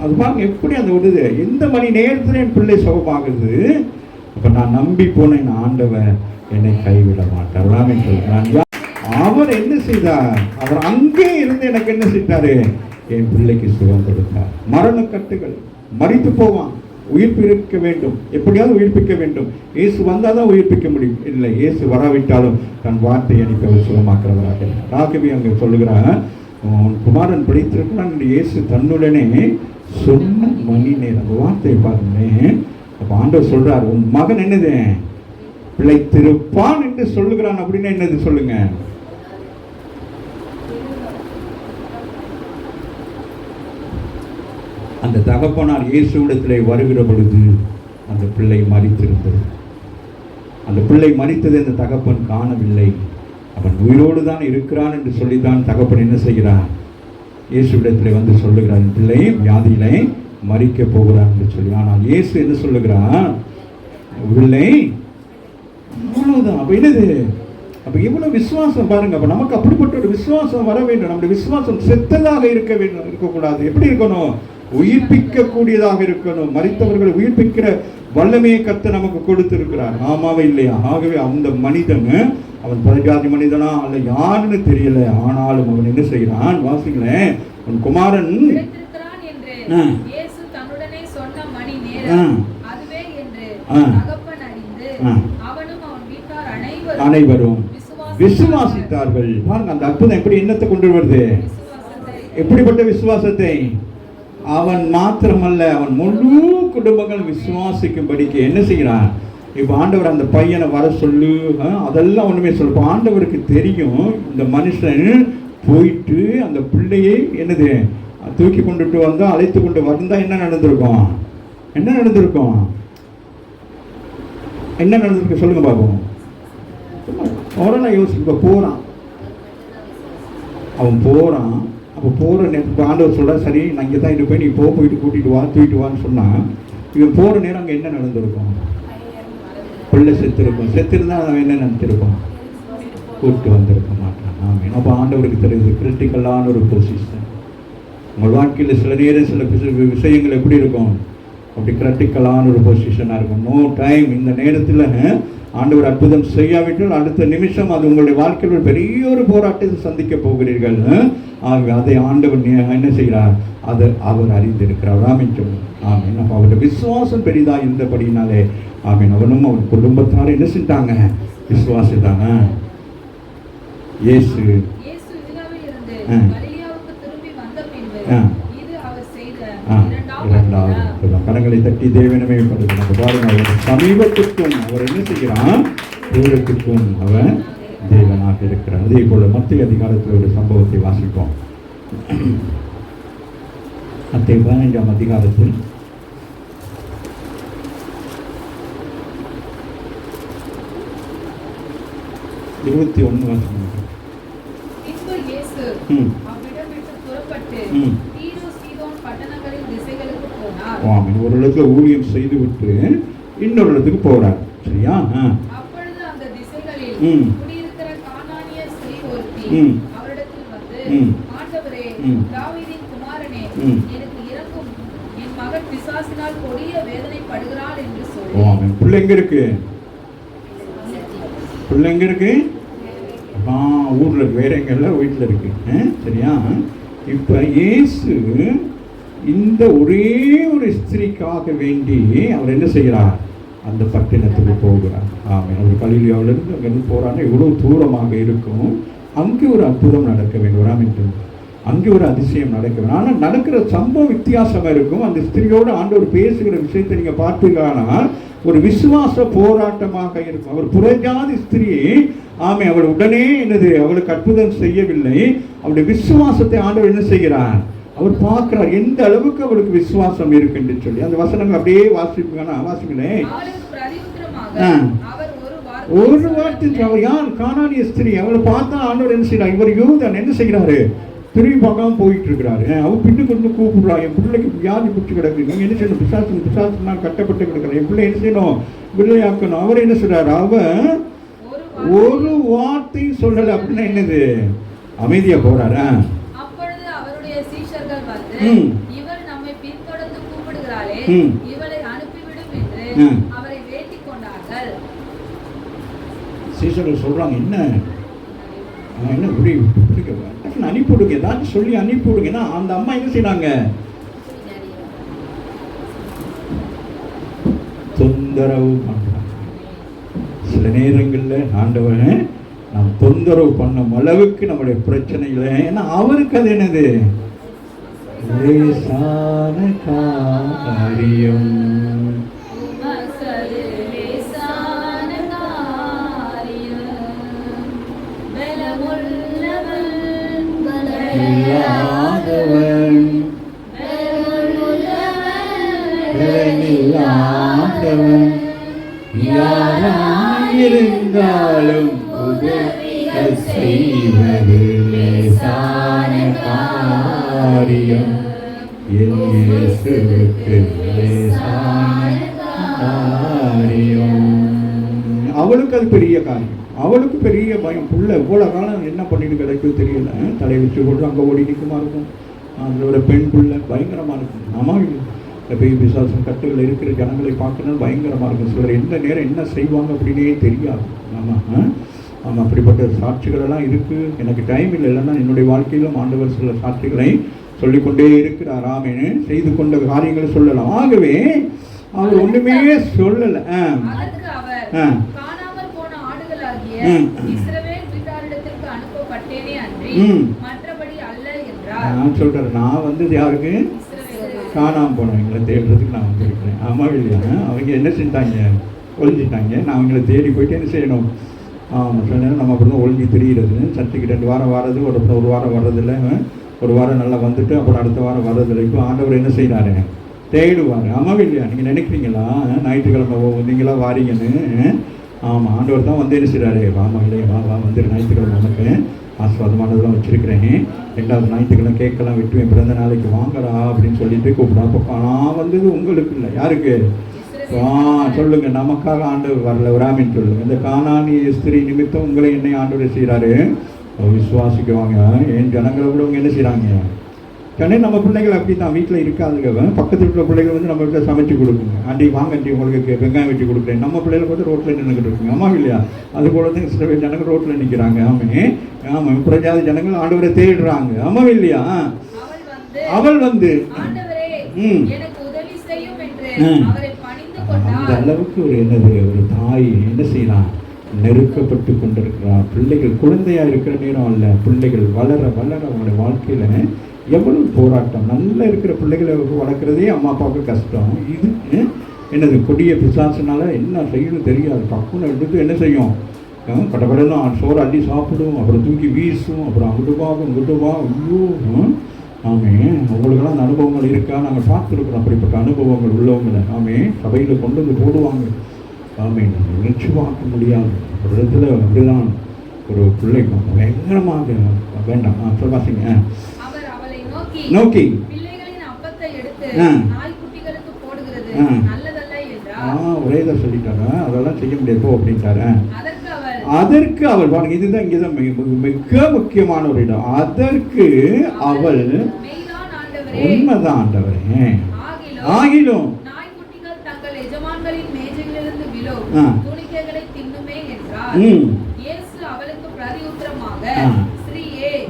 அது பாருங்க, எப்படி அந்த விடுது. எந்த மணி நேரத்தில் என் பிள்ளை சுகமாகுது. அப்ப நான் நம்பி போனேன், ஆண்டவர் என்னை கைவிட மாட்டார் என்று சொல்கிறான். அவர் என்ன செய்தார்? அவர் அங்கே இருந்து எனக்கு என்ன செய்தாரு? என் பிள்ளைக்கு சுகம் கொடுத்தார். மரணக்கட்டுகள், மரித்து போவான், உயிர்ப்பிக்க வேண்டும், எப்படியாவது உயிர்ப்பிக்க வேண்டும். இயேசு வந்தால் தான் உயிர்ப்பிக்க முடியும். இல்லை, இயேசு வராவிட்டாலும் தன் வார்த்தை அனுப்பி அவர் சுகமாக்குறவராக. ராகவி அங்கே சொல்லுகிறார், குமாரன் பிடித்திருக்கிறான் என்று இயேசு தன்னுடனே சொன்ன மணி நேரம். வார்த்தை பாருங்களேன். அப்போ ஆண்டவர் சொல்றார், உன் மகன் என்னது பிழைத்திருப்பான் என்று சொல்லுகிறான். அப்படின்னு என்னது சொல்லுங்க? அந்த தகப்பனார் இயேசுவிடத்தில் வருகிற பொழுது அந்த பிள்ளை மரித்திருந்தது. அந்த பிள்ளை மரித்தது அந்த தகப்பன் காணவில்லை. அவன் உயிரோடு தான் இருக்கிறான் என்று சொல்லித்தான் தகப்பன் என்ன செய்கிறான்? இயேசுவிடத்தில் வந்து சொல்லுகிறான், பிள்ளை வியாதியிலே மரிக்க போகிறான் என்று சொல்லி. ஆனால் இயேசு என்ன சொல்லுகிறான்? பிள்ளை அவ்வளவுதான். அப்ப என்னது? அப்ப எவ்வளவு விசுவாசம் பாருங்க. அப்ப நமக்கு அப்படிப்பட்ட ஒரு விசுவாசம் வர வேண்டும். நம்முடைய விசுவாசம் செத்ததாக இருக்க வேண்டும், இருக்கக்கூடாது. எப்படி இருக்கணும்? உயிர்ப்பிக்க கூடியதாக இருக்கணும். மரித்தவர்களை உயிர்ப்பிக்கிற வல்லமையை கர்த்தர் நமக்கு கொடுத்திருக்கிறார். ஆமாவே இல்லையா? ஆகவே அந்த மனிதன் அவன் பரிஜாதி மனிதனா அல்ல யாருன்னு தெரியல, ஆனாலும் அவன் என்ன செய்கிறான்? வாசிங்களேன், உன் குமாரன் அனைவரும் விசுவாசித்தார்கள். பாருங்க அந்த அற்புதம் எப்படி என்னத்தை கொண்டு வருது? எப்படிப்பட்ட விசுவாசத்தை? அவன் மாத்திரமல்ல, அவன் முழு குடும்பங்கள் விசுவாசிக்கும்படிக்கு என்ன செய்கிறான்? இப்போ ஆண்டவர் அந்த பையனை வர சொல்லு, அதெல்லாம் ஒண்ணுமே சொல்ல. ஆண்டவருக்கு தெரியும் இந்த மனுஷன் போயிட்டு அந்த பிள்ளையை என்னது தூக்கி கொண்டுட்டு வந்தா, அழைத்து கொண்டு வந்தா என்ன நடந்திருக்கும்? என்ன நடந்திருக்கும்? என்ன நடந்திருக்கு சொல்லுங்க பாப்போம். அவரெல்லாம் யோசிச்சு இப்போ போறான், அவன் போறான். அப்போ போற நேரத்துக்கு ஆண்டவர் சொல்றா, சரி நான் இங்கே தான் இருப்பேன், நீ போயிட்டு கூட்டிட்டு வா, தூக்கிட்டு வான்னு சொன்னா, இவன் போற நேரம் அங்கே என்ன நடந்திருக்கும்? பிள்ளை செத்துருக்கும். செத்துருந்தா அவன் என்ன நினைச்சிருக்கும்? கூப்பிட்டு வந்திருக்க மாட்டான். ஆமாம். அப்போ ஆண்டவருக்கு தெரியுது கிரிட்டிக்கலான ஒரு பொசிஷன். உங்கள் வாழ்க்கையில் சில நேரம் சில விஷயங்கள் எப்படி இருக்கும்? அப்படி கிரிட்டிக்கலான ஒரு பொசிஷனாக இருக்கும். No time. இந்த நேரத்தில் ஆண்டவர் அற்புதம் செய்யாவிட்டால் அடுத்த நிமிஷம் அது உங்களுடைய வாழ்க்கையில் ஒரு பெரிய ஒரு போராட்டத்தை சந்திக்க போகிறீர்கள். ஆகவே அதை ஆண்டவர் என்ன செய்கிறார்? அதை அவர் அறிந்திருக்கிறார். ஆமீன் சொல்லுங்க. ஆமீன். அப்போ அவருடைய விசுவாசம் பெரிதாக இருந்தபடினாலே ஆமீன் அவனும் அவர் குடும்பத்தாரும் என்ன செஞ்சாங்க? விசுவாசித்தாங்க. இயேசு இரண்டாவது கரங்களை தட்டி தேவனமே பாருங்க. சமீபத்திற்கும் அவர் என்ன செய்கிறான்? தூரத்திற்கும் அவன் தேவனாக இருக்கிறார். அதே போல மத்திய அதிகாரத்தில் ஒரு சம்பவத்தை வாசிப்போம். மத்திய 15ஆம் அதிகாரத்தில் 21 வருஷம். ஒரு இடத்துல ஊழியம் செய்து விட்டு இன்னொரு இடத்துக்கு போறார். சரியா? அப்பொழுது அந்த திசைகளில் குடியிருக்கிற கானானிய ஸ்திரீ ஒருத்தி அவரிடத்தில் வந்து, ஆண்டவரே, தாவீதின் குமாரனே, எனக்கு இரங்கும், என் மகள் பிசாசினால் கொடிய வேதனைப்படுகிறாள் என்று சொல்லி. பிள்ளைங்க இருக்கு, பிள்ளைங்க இருக்கு. ஊர்ல இருக்கு, வேற எங்கல்ல, வீட்டில் இருக்கு. சரியா? இப்ப இயேசு இந்த ஒரே ஒரு ஸ்திரீக்காக வேண்டி அவர் என்ன செய்கிறார்? அந்த பட்டினத்துக்கு போகிறார். ஆமாம். அவர் கலிலியாவிலிருந்து அங்கிருந்து போறாங்க. எவ்வளவு தூரமாக இருக்கும். அங்கே ஒரு அற்புதம் நடக்க வேண்டும். ராமின் அங்கே ஒரு அதிசயம் நடக்க வேண்டும். ஆனால் நடக்கிற சம்பவம் வித்தியாசமாக இருக்கும். அந்த ஸ்திரீயோடு ஆண்டவர் பேசுகிற விஷயத்தை நீங்க பார்த்தீங்கன்னா ஒரு விசுவாச போராட்டமாக இருக்கும். அவர் புறஜாதி ஸ்திரீ. ஆமே. அவள் உடனே என்னது? அவளுக்கு அற்புதம் செய்யவில்லை. அவருடைய விசுவாசத்தை ஆண்டவர் என்ன செய்கிறார்? அவர் பார்க்கிறார் எந்த அளவுக்கு அவளுக்கு விசுவாசம் இருக்குன்னு சொல்லி. அந்த வசனங்கள் அப்படியே வாசிங்களேன். ஒரு வார்த்தை அவள் யார்? கானானிய ஸ்திரீ. அவளை பார்த்தா ஆண்டவர் என்ன செய்யறார்? இவர் யூதன் என்ன செய்கிறாரு? திரும்பி பார்க்காம போயிட்டு இருக்கிறாரு. அவள் பின்னு கொண்டு கூப்பிடுறா, என் பிள்ளைக்கு வியாதி பிடிச்சி கிடக்கு, நீங்க என்ன செய்யணும்? பிசாசுனால் கட்டப்பட்டு கிடக்குற என் பிள்ளை என்ன செய்யணும்? வில்லையாக்கணும். அவர் என்ன சொல்றாரு? அவன் ஒரு வார்த்தை சொல்லல. அப்படின்னா என்னது? அமைதியா போறாரா? அப்பொழுது அவருடைய சீஷர்கள் வந்து, இவள் நம்மை பின்தொடர்ந்து கூப்பிடுகிறாளே, இவளை அனுப்பிவிடும் என்று அவரை வேண்டிக் கொண்டார்கள். சீஷர்கள் சொல்றாங்க, என்ன என்ன அனுப்பிவிடுங்க, ஏதாச்சும் சொல்லி அனுப்பிவிடுங்கன்னா அந்த அம்மா என்ன செய்யறாங்க? தொந்தரவு பண்றாங்க. சில நேரங்களில் ஆண்டவன் நாம் தொந்தரவு பண்ணும் அளவுக்கு நம்முடைய பிரச்சனைகள், ஏன்னா அவருக்கு அது என்னது? லேசான காரியம். யாராயிருந்தாலும் உதவிகள் செய்வது லேசான காரியம். இயேசுவுக்கு லேசான காரியம். அவளுக்கு அது பெரிய காரியம். அவளுக்கு பெரிய பயம். புள்ள இவ்வளவு காலம் என்ன பண்ணிட்டு கிடைக்கும் தெரியல. தலை வச்சு கொண்டு அங்கே ஓடி நிற்குமா இருக்கும். அதோட பெண் பிள்ளை பயங்கரமா இருக்கும். ஆமா, பேய் பிசாசம் கட்டுகள் இருக்கிற ஜனங்களை பார்க்கணும் பயங்கரமா இருக்கும். சிலர் எந்த நேரம் என்ன செய்வாங்க அப்படின்னே தெரியாது. ஆமாம். அப்படிப்பட்ட சாட்சிகள் எல்லாம் இருக்கு. எனக்கு டைம் இல்லை, இல்லைன்னா என்னுடைய வாழ்க்கையிலும் ஆண்டவர் சில சாட்சிகளை சொல்லிக்கொண்டே இருக்கிறார். ஆமேன்னு செய்து கொண்ட காரியங்களை சொல்லலாம். ஆகவே அவர் ஒண்ணுமே சொல்லல. நான் சொல்றேன், நான் வந்தது யாருக்கு? காணாமல் போனவங்களை தேடுறதுக்கு நான் வந்திருக்கிறேன். ஆமாம் இல்லையா? அவங்க என்ன செஞ்சாங்க? ஒழிஞ்சிட்டாங்க. நான் அவங்கள தேடி போயிட்டு என்ன செய்யணும்? சில நேரம் நம்ம அப்படி தான் ஒழிஞ்சு தெரிகிறது. சர்ச்சைக்கு 2 வாரம் வர்றது, ஒரு வாரம் வர்றதில்ல. ஒரு வாரம் நல்லா வந்துட்டு அப்புறம் அடுத்த வாரம் வர்றது வரைக்கும் ஆண்டவர் என்ன செய்கிறாரு? தேடுவார். ஆமாம் இல்லையா? நீங்கள் நினைக்கிறீங்களா ஞாயிற்றுக்கிழமை நீங்களா வாரீங்கன்னு? ஆமாம், ஆண்டவர் தான் வந்து என்ன செய்கிறாரு? வாமா இல்லையா, வா வந்துடு, ஞாயிற்றுக்கிழமை உனக்கு ஆஸ்வாதமானதெல்லாம் வச்சுருக்கிறேன், 2வது ஞாயிற்றுக்கிழமை கேட்கலாம் விட்டுவேன், பிறந்த நாளைக்கு வாங்கடா அப்படின்னு சொல்லிட்டு கூப்பிடா. அப்போ நான் வந்தது உங்களுக்கு இல்லை, யாருக்கு? சொல்லுங்க, நமக்காக ஆண்டவர் வரல. ஒரு ஆமீன் சொல்லுங்க. இந்த கானானிய ஸ்திரீ நிமித்தம் உங்களை என்னை ஆண்டவர் செய்கிறாரு? விசுவாசிக்குவாங்க. என் ஜனங்களை கூட அவங்க என்ன செய்கிறாங்க? ஏன்னா நம்ம பிள்ளைகள் அப்படி தான், வீட்டில் இருக்காதுங்க, பக்கத்தில் இருக்கிற பிள்ளைகள் வந்து நம்ம வீட்டில் சமைச்சு கொடுக்குங்க. ஆண்டி வாங்க ஆண்டி உங்களுக்கு வெங்காயம் வெட்டி கொடுக்குறேன். நம்ம பிள்ளைகள் வந்து ரோட்டில் நின்றுக்கிட்டு இருக்குங்க. ஆமாம் இல்லையா? அது போல தான் சில ஜனங்கள் ரோட்டில் நிற்கிறாங்க. ஆமாம், புறஜாதி ஜனங்கள் ஆண்டவரை தேடுறாங்க. ஆமாம் இல்லையா? அவள் வந்து அந்த அளவுக்கு ஒரு என்னது, ஒரு தாய் என்ன செய்யலாம்? நெருக்கப்பட்டு கொண்டிருக்கிறார். பிள்ளைகள் குழந்தையா இருக்கிற நேரம் அல்ல, பிள்ளைகள் வளர வளர அவங்களுடைய வாழ்க்கையில எவ்வளவு போராட்டம். நல்லா இருக்கிற பிள்ளைகளை வளர்க்குறதே அம்மா அப்பாவுக்கு கஷ்டம். இது என்னது, கொடிய பிசாசுனால என்ன செய்யணும் தெரியாது. பக்குன்னு எடுத்து என்ன செய்யும்? கடவுளெல்லாம் சோறு அள்ளி சாப்பிடும், அப்புறம் தூக்கி வீசும், அப்புறம் அங்கிட்டு வா. ஐயோ ஆமே, உங்களுக்கெல்லாம் அந்த அனுபவங்கள் இருக்கா? நாங்கள் பார்த்துருக்குறோம் அப்படிப்பட்ட அனுபவங்கள் உள்ளவங்களை. ஆமே, சபையில் கொண்டு வந்து போடுவாங்க. ஆமே, நினைச்சு பார்க்க முடியாது. ஒரு இடத்துல அப்படிதான் ஒரு பிள்ளை பயங்கரமாக வேண்டாம் சொல்வாசிங்க நோக்கி ஒரே தான் சொல்லிட்டாங்க, அதெல்லாம் செய்ய முடியாது போ அப்படின்ட்டாரு. அதற்கு அவள் பாருங்க, இதுதான் இங்கேதான் மிக முக்கியமான ஒரு இடம். அதற்கு அவள் உண்மைதான் ஆண்டவரே, ஆகிலும்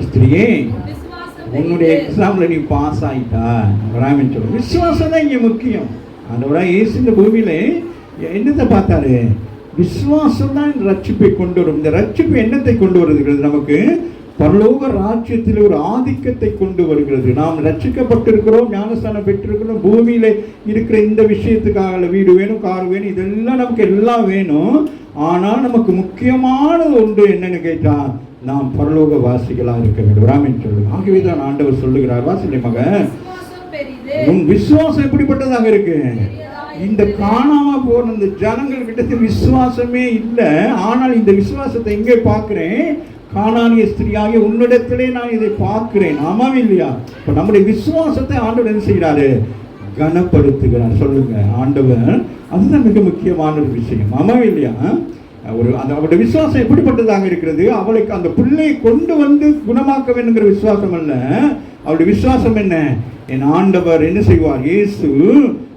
ஸ்திரீயே உன்னுடைய எக்ஸாம்ல நீ பாஸ் ஆயிட்டா. விசுவாசம் தான் இங்க முக்கியம். ஆண்டவரா இயேசு இந்த பூமியில என்னத்தை பார்த்தாரு? விசுவாசம் தான் ரட்சிப்பை கொண்டு வரும். இந்த ரட்சிப்பு என்னத்தை கொண்டு வருகிறது? நமக்கு பரலோக ராஜ்யத்தில் ஒரு ஆதிக்கத்தை கொண்டு வருகிறது. நாம் ரட்சிக்கப்பட்டிருக்கிறோம், ஞானஸ்தானம் பெற்றிருக்கிறோம். பூமியில இருக்கிற இந்த விஷயத்துக்காக வீடு வேணும், கார் வேணும், இதெல்லாம் நமக்கு எல்லாம் வேணும். ஆனால் நமக்கு முக்கியமானது ஒன்று என்னன்னு கேட்டா, நாம் பரலோக வாசிகளாக இருக்க வேண்டும். ராமன் சொல்லுங்க. ஆகவேதான் ஆண்டவர் சொல்லுகிறார், வாசிலே மகன், உன் விசுவாசம் எப்படிப்பட்டதாக இருக்கு? இந்த காணாம போன இந்த ஜனங்கள் கிட்ட விசுவாசமே இல்லை. ஆனால் இந்த விசுவாசத்தை எங்கே பார்க்கிறேன்? கானானிய ஸ்திரீயாகிய உன்னிடத்திலே நான் இதை பார்க்கிறேன். ஆமாம் இல்லையா? இப்ப நம்முடைய விசுவாசத்தை ஆண்டவர் என்ன செய்கிறாரு? கனப்படுத்துகிறார். சொல்லுங்க, ஆண்டவர் அதுதான் மிக முக்கியமான ஒரு விஷயம். ஆமாம் இல்லையா? அந்த அவருடைய விசுவாசம் எப்படிப்பட்டதாக இருக்கிறது? அவளுக்கு அந்த பிள்ளையை கொண்டு வந்து குணமாக்க வேண்டுங்கிற விசுவாசம் அல்ல. அவருடைய விசுவாசம் என்ன? என் ஆண்டவர் என்ன செய்வார்? இயேசு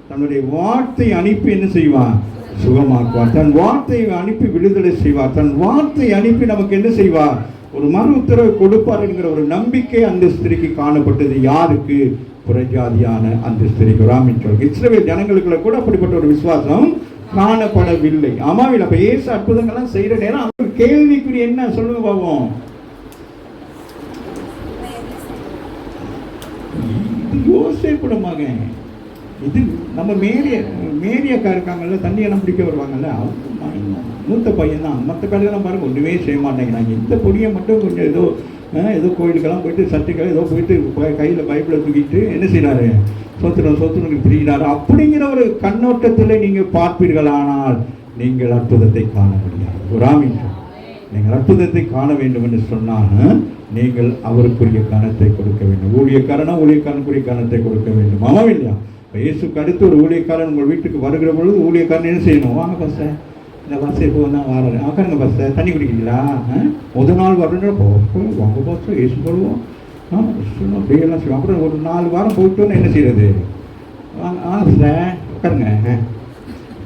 தன்னுடைய வார்த்தை அனுப்பி என்ன செய்வார்? சுகமாக்குவார். தன் வார்த்தையை அனுப்பி விடுதலை செய்வார். தன் வார்த்தை அனுப்பி நமக்கு என்ன செய்வார்? ஒரு மறு உத்தரவு கொடுப்பார் என்கிற ஒரு நம்பிக்கை அந்த ஸ்திரிக்கு காணப்பட்டது. யாருக்கு? புறஜாதியான அந்த ஸ்திரிக்கு. ராமின் சொல் இஸ்ரவேல் ஜனங்களுக்குள்ள கூட அப்படிப்பட்ட ஒரு விசுவாசம் காணப்படவில்லை. ஆமாவில் அப்ப இயேசு அற்புதங்கள்லாம் செய்யற நேரம் அவங்க கேள்விக்குறி என்ன? சொல்லுங்க பாவோம். யோசிப்படமாக இது நம்ம மேரியக்கா இருக்காங்கல்ல, தண்ணி எல்லாம் பிடிக்க வருவாங்கல்ல, அவங்க மூத்த பையன் தான். மற்ற கடையெல்லாம் பாருங்க ஒன்றுமே செய்ய மாட்டேங்கிறாங்க. இந்த பொடியை மட்டும் கொஞ்சம் ஏதோ கோயிலுக்கெல்லாம் போயிட்டு சர்ச்சுக்கெல்லாம் ஏதோ போயிட்டு கையில் பைப்பில் தூக்கிட்டு என்ன செய்யறாரு? சொத்துனுக்கு திரிகிறாரு. அப்படிங்கிற ஒரு கண்ணோட்டத்தில் நீங்கள் பார்ப்பீர்களானால் நீங்கள் அற்புதத்தை காண முடியாது. ஒரு ஆமீன். நீங்கள் அற்புதத்தை காண வேண்டும் என்று சொன்னால் நீங்கள் அவருக்குரிய கணத்தை கொடுக்க வேண்டும். ஊழியக்காரனுக்குரிய கணத்தை கொடுக்க வேண்டும். ஆமாம் இல்லையா? இயேசுக்கு அடுத்து ஒரு ஊழியக்காரன் உங்கள் வீட்டுக்கு வருகிற பொழுது ஊழியக்காரன் என்ன செய்யணும்? வாங்க பஸ்ஸை, இந்த பஸ்ஸை இப்போ தான் வர்றாரு, உட்காருங்க பஸ்ஸை, தண்ணி குடிக்கிறீங்களா? முதல் நாள் வரணும், வாங்க பஸ்ஸை இயேசு போடுவோம், அப்படியெல்லாம் செய்வோம். அப்புறம் ஒரு 4 வாரம் போயிட்டோன்னு என்ன செய்யறது? சார் உட்காருங்க,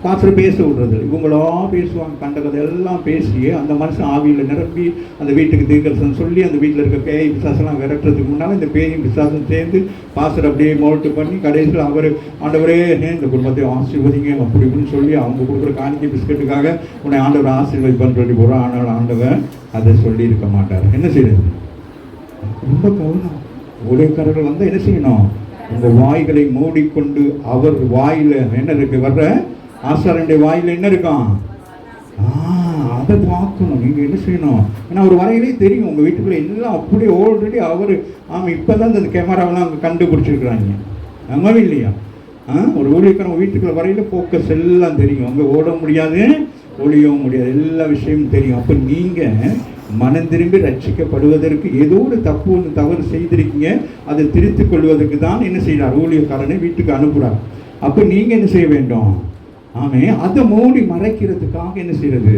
பாஸ்டர் பேச விடுறது. இவங்களா பேசுவாங்க, கண்ட கதை எல்லாம் பேசி அந்த மனுஷன் ஆவியில் நிரம்பி அந்த வீட்டுக்கு தீர்க்கதரிசனம் சொல்லி அந்த வீட்டில் இருக்க பேய் பிசாசெல்லாம் விரட்டுறதுக்கு முன்னால் இந்த பேயும் பிசாசும் சேர்ந்து பாஸ்டர் அப்படியே மோல்ட்டு பண்ணி கடைசியில் அவர் ஆண்டவரே இந்த குடும்பத்தை ஆசீர்வதிங்க அப்படி இப்படின்னு சொல்லி அவங்க கொடுக்குற காணிக்கை பிஸ்கட்டுக்காக உன்னை ஆண்டவர் ஆசீர்வதிப்பான்னு சொல்லி போகிறோம். ஆனால் ஆண்டவர் அதை சொல்லி இருக்க மாட்டார். என்ன செய்யறது? ரொம்ப கவனம். ஊழியக்காரர்கள் வந்து என்ன செய்யணும்? உங்கள் வாய்களை மூடிக்கொண்டு அவர் வாயில் என்ன இருக்கு? வர்ற ஆசாரனுடைய வாயில் என்ன இருக்கான்? அதை பார்க்கணும். நீங்கள் என்ன செய்யணும்? ஏன்னா அவர் வரையிலே தெரியும் உங்கள் வீட்டுக்குள்ளே எல்லாம் அப்படியே ஆல்ரெடி அவர் இப்போ தான் அந்த கேமராவெல்லாம் அங்கே கண்டுபிடிச்சிருக்கிறாங்க. நம்பவே இல்லையா? ஒரு ஊழியக்காரன் வீட்டுக்குள்ள வரையில ஃபோக்கஸ் எல்லாம் தெரியும். அங்கே ஓட முடியாது, ஒளியவும் முடியாது, எல்லா விஷயமும் தெரியும். அப்போ நீங்கள் மனம் திரும்பி ரட்சிக்கப்படுவதற்கு ஏதோ ஒரு தப்பு ஒன்று தவறு செய்திருக்கீங்க, அதை திருத்திக் கொள்வதற்கு தான் என்ன செய்கிறார்? ஊழியக்காரனை வீட்டுக்கு அனுப்புகிறார். அப்போ நீங்கள் என்ன செய்ய வேண்டும்? அதை மூடி மறைக்கிறதுக்காக என்ன செய்யறது?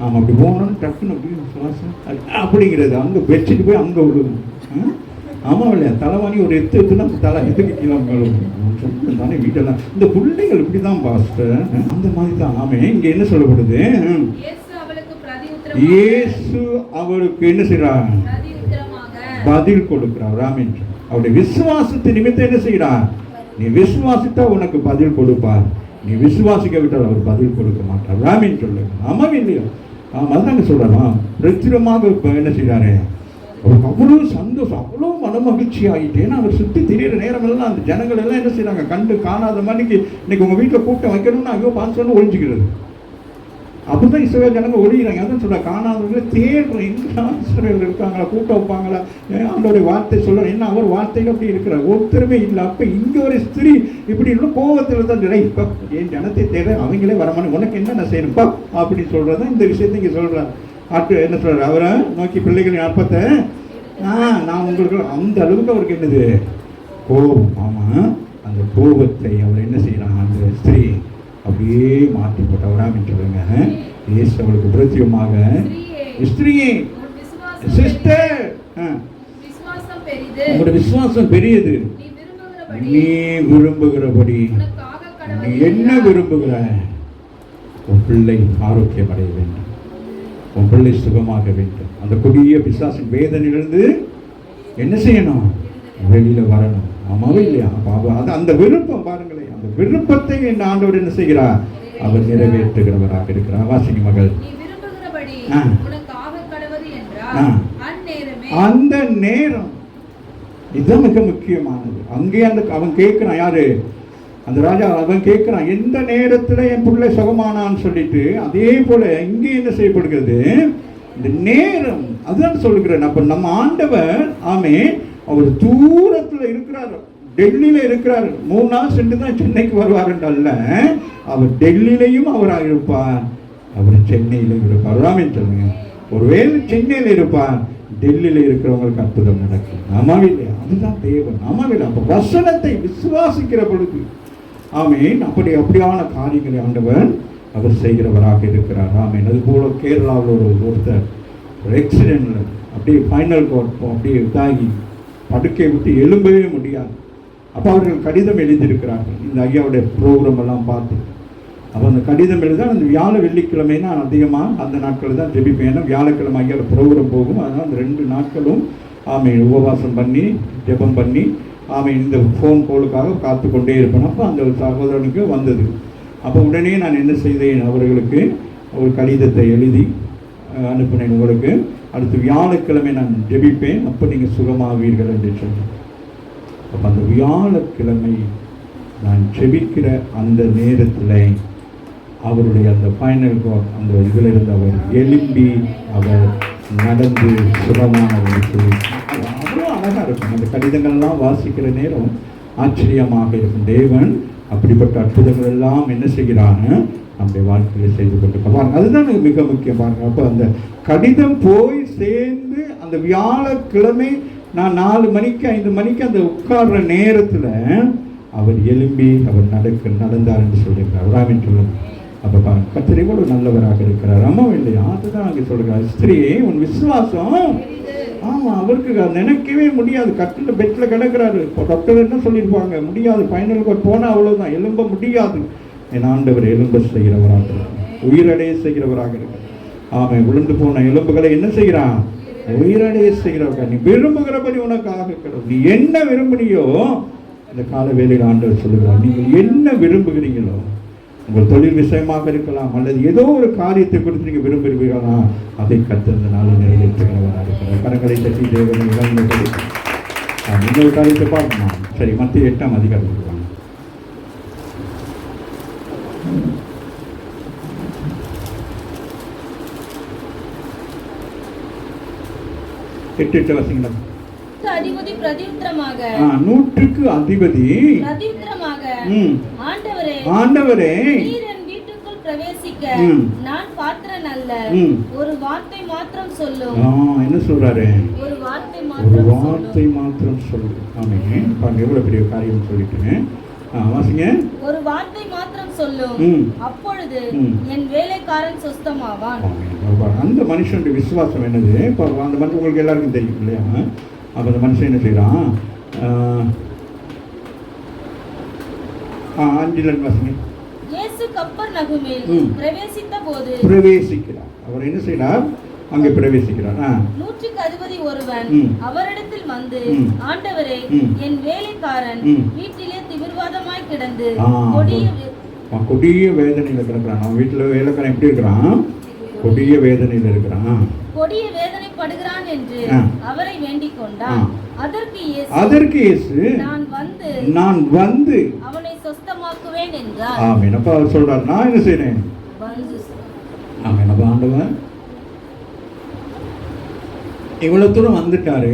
அப்படி போனோன்னு டக்குன்னு அப்படிங்கிறது அங்கே வச்சுட்டு போய் அங்கே விழுகும். ஆமாம் இல்லையா? தலைவாணி ஒரு எத்துனா தலை எதுக்கு கீழே தானே வீட்டெல்லாம். இந்த பிள்ளைகள் இப்படி தான் பாஸ்டர், அந்த மாதிரி தான். இங்கே என்ன சொல்லப்படுது? இயேசு அவளுக்கு என்ன செய்கிறார்? பதில் கொடுக்கிறார். ராமன் அவருடைய விசுவாசத்தை நிமித்தம் என்ன செய்கிறார்? நீ விசுவாசித்தா உனக்கு பதில் கொடுப்பார், நீ விசுவாசிக்க விட்டால் அவர் பதில் கொடுக்க மாட்டார். ராமின் சொல்லுங்க. ஆமாம் இல்லையா? அதுதாங்க சொல்கிறான். பிரச்சுரமாக இப்போ என்ன செய்கிறாரு? அவருக்கு அவ்வளோ சந்தோஷம், அவ்வளோ மனமகிழ்ச்சி ஆகிட்டேன்னு அவர் சுற்றி திரியிற நேரமெல்லாம் அந்த ஜனங்கள் எல்லாம் என்ன செய்கிறாங்க? கண்டு காணாத மாதிரிக்கு இன்னைக்கு உங்கள் வீட்டில் கூட்டம் வைக்கணும்னு ஐயோ பாசன்னு ஒழிஞ்சிக்கிறது. அப்படிதான் இஸ்ரவேல் ஜனங்க ஒழிகிறாங்க. அதான் சொல்ல காணாதவங்களே தேடுறோம். எங்கே இஸ்ரவேல் இருக்காங்களா? கூட்டம் வைப்பாங்களா? அவங்களுடைய வார்த்தை சொல்கிறேன். என்ன அவர் வார்த்தையில் அப்படி இருக்கிறார், ஒருத்தருமே இல்லை. அப்போ இங்கே ஒரு ஸ்திரீ இப்படி இல்லை கோபத்தில் தான் இப்போ என் ஜனத்தை தேட அவங்களே வரமானு உனக்கு என்னென்ன செய்யணும்ப்பா அப்படி சொல்கிறது தான் இந்த விஷயத்தை இங்கே சொல்கிறார். என்ன சொல்கிறார்? அவரை நோக்கி பிள்ளைகளின் அற்பத்தை நான் உங்களுக்கு அந்த அளவுக்கு அவருக்கு என்னது கோபம். ஆமாம், அந்த கோபத்தை அவர் என்ன செய்யறாங்க? அந்த ஸ்திரீ அப்படியே மாற்றி போட்டவரான்னு சொல்லுங்க. இயேசு அவளுக்கு பிரத்யேகமாக ஸ்திரீயே சிஸ்டர், உங்களோட விசுவாசம் பெரியது, நீ விரும்புகிறபடி நீ என்ன விரும்புகிற? உன் பிள்ளை ஆரோக்கியம் அடைய வேண்டும், உன் பிள்ளை சுகமாக வேண்டும். அந்த கொடிய பிசாசின் வேதனையிலிருந்து என்ன செய்யணும்? வெளியில வரணும். ஆமாவே இல்லையா? அந்த விருப்பம் பாருங்களேன், அந்த விருப்பத்தை என் ஆண்டவர் என்ன செய்கிறார்? அவர் நிறைவேற்றுகிறவராக இருக்கிறார். வாசிங்க மகள். அந்த நேரம் இதுதான் மிக முக்கியமானது. அங்கே அந்த அவன் கேட்கிறான், யாரு? அந்த ராஜா அவன் கேட்கிறான், எந்த நேரத்தில் என் பிள்ளை சுகமானான்னு சொல்லிட்டு. அதே போல இங்கே என்ன செய்யப்படுகிறது? இந்த நேரம் அதுதான் சொல்லுகிறேன். அப்ப நம்ம ஆண்டவர் அவர் தூரத்தில் இருக்கிறார், டெல்லியில இருக்கிறார். 3 நாள் சென்று தான் சென்னைக்கு வருவார் அல்ல, அவர் டெல்லியிலையும் அவராக இருப்பார், அவர் சென்னையிலும் இருப்பார். ராமன் சொல்லுங்க. ஒருவேளை சென்னையில் இருப்பார், டெல்லியில இருக்கிறவங்களுக்கு அற்புதம் நடக்கும். ஆமாவே இல்லையா? அதுதான் தேவன். ஆமாவே இல்லை? அப்ப வசனத்தை விசுவாசிக்கிற பொழுது அப்படியான காரியங்களை ஆண்டவர் அவர் செய்கிறவராக இருக்கிறார். அது போல கேரளாவில் ஒருத்தர் ஒரு ஆக்சிடென்ட்ல அப்படியே ஃபைனல் கோட் அப்படியே இதாகி படுக்கை விட்டு எழும்பவே முடியாது. அப்போ அவர்கள் கடிதம் எழுதியிருக்கிறார்கள் இந்த ஐயாவுடைய ப்ரோக்ராம் எல்லாம் பார்த்து. அப்போ அந்த கடிதம் எழுத அந்த வெள்ளிக்கிழமைனா அதிகமாக அந்த நாட்களில் தான் ஜெபிப்பேன். ஏன்னா வியாழக்கிழமை ஐயாவோட ப்ரோக்ராம் போகும். அதனால் அந்த 2 நாட்களும் உபவாசம் பண்ணி ஜெபம் பண்ணி இந்த ஃபோன் காலுக்காக காத்து கொண்டே இருப்பேன். அப்போ அந்த சகோதரனுக்கு வந்தது. அப்போ உடனே நான் என்ன செய்தேன்? அவர்களுக்கு ஒரு கடிதத்தை எழுதி அனுப்பினேன். உங்களுக்கு அடுத்து வியாழக்கிழமை நான் ஜெபிப்பேன், அப்போ நீங்கள் சுகமாவீர்கள் என்று சொன்னேன். அப்போ அந்த வியாழக்கிழமை நான் ஜெபிக்கிற அந்த நேரத்தில் அவருடைய அந்த ஃபைனல் கோட் அந்த இதில் இருந்து அவர் எழும்பி அவர் நடந்து சுகமாக சொல்லி அவ்வளோ அழகாக இருக்கும். அந்த கடிதங்கள்லாம் வாசிக்கிற நேரம் ஆச்சரியமாக இருக்கும். தேவன் அப்படிப்பட்ட அற்புதங்கள் எல்லாம் என்ன செய்கிறாங்க? நம்முடைய வாழ்க்கையில் செய்து கொண்டிருக்க. அதுதான் மிக முக்கியம் பாருங்க. அப்போ அந்த கடிதம் போய் சேர்ந்து அந்த வியாழக்கிழமை நான் 4 மணிக்கு 5 மணிக்கு அந்த உட்கார்ற நேரத்தில் அவர் எழும்பி அவர் நடந்தார் என்று சொல்லியிருக்கிறார். ராமின் சொல்லுங்க. அப்போ பாருங்க, கர்த்தர் எவ்வளவு நல்லவராக இருக்கிறார். அம்மா இல்லையா? அதுதான் அங்கே சொல்கிறார். ஸ்திரீயே, உன் விசுவாசம் அவருக்கு நினைக்கவே முடியாது. கட்டில் பெட்டில் கிடக்கிறாரு. இப்போ டாக்டர் என்ன சொல்லியிருப்பாங்க? முடியாது, ஃபைனல் கோட் போனால் அவ்வளோதான், எழும்ப முடியாது. என் ஆண்டவர் எலும்ப செய்கிறவராக இருக்கிறார், உயிரடைய செய்கிறவராக இருக்கிறார். விழுந்து போன எலும்புகளை என்ன செய்கிறான்? உயிரடைய செய்கிறவர்கள். நீ விரும்புகிறபடி உனக்காக கிடையாது. நீ என்ன விரும்புனியோ இந்த கால வேளையில் ஆண்டவர் சொல்லுகிறார், நீங்கள் என்ன விரும்புகிறீங்களோ, உங்கள் தொழில் விஷயமாக இருக்கலாம் அல்லது ஏதோ ஒரு காரியத்தை குறித்து நீங்கள் விரும்புகிறீர்களா, அதை கர்த்தர் நாள் நிறைவேற்றுகிறவராக இருக்கிறார். கரங்களை தட்டி தேவனை இழந்தபடி இன்னொரு காரியத்தை பார்க்கணும். சரி, மத்திய 8ஆம் அதிகாரத்துக்கு வாங்க. 8 வசனம். அதிபதி பிரதியுத்தரமாக, 100க்கு அதிபதி பிரதியுத்தரமாக, ஆண்டவரே, ஆண்டவரே, நீர் என் வீட்டுக்குள் பிரவேசிக்க நான் பாத்திரன் அல்ல. ஒரு வார்த்தை மாத்திரம் சொல்லும். என்ன சொல்றாரு? ஒரு வார்த்தை மாத்திரம் சொல்லு. ஆமென். பாருங்க எவ்வளவு பெரிய காரியம் சொல்லிட்டேன். வாசிங்க. ஒரு வார்த்தை மாத்திரம் சொல்லும், அப்பொழுது என் வேலைக்காரன் சுஸ்தமாவான். அந்த மனுஷனுடைய விசுவாசம் என்னது? இப்போ அந்த மனுஷன் உங்களுக்கு எல்லாருக்கும் தெரியும் இல்லையா? அப்போ அந்த மனுஷன் என்ன செய்யறான்? 5 வாசிங்க. இயேசு கப்பர்நகூமில் பிரவேசித்த போது பிரவேசிக்கிறார். அவர் என்ன செய்யறார்? அங்கே பிரவேசிக்கிறார். 100க்கு அதிபதி ஒருவன் அவரிடத்தில் வந்து, ஆண்டவரே, என் வேலைக்காரன் வீட்டிலே திமிர்வாதமாய் கிடந்து கொடிய வேதனையில் கிடக்கிறான். அவன் வீட்டில் வேலைக்காரன் எப்படி இருக்கிறான்? கொடிய வேதனையில் இருக்கிறான், கொடிய வேதனைப்படுகிறான் என்று அவரை வேண்டிக் கொண்டான். அதற்கு இயேசு நான் வந்து அவனை சொஸ்தமாக்குவேன் என்றார். ஆமென். அப்ப அவர் சொல்றார், நான் என்ன செய்றேன்? ஆமென். அப்ப ஆண்டவன் இவ்வளவு தூரம் வந்துட்டாரு.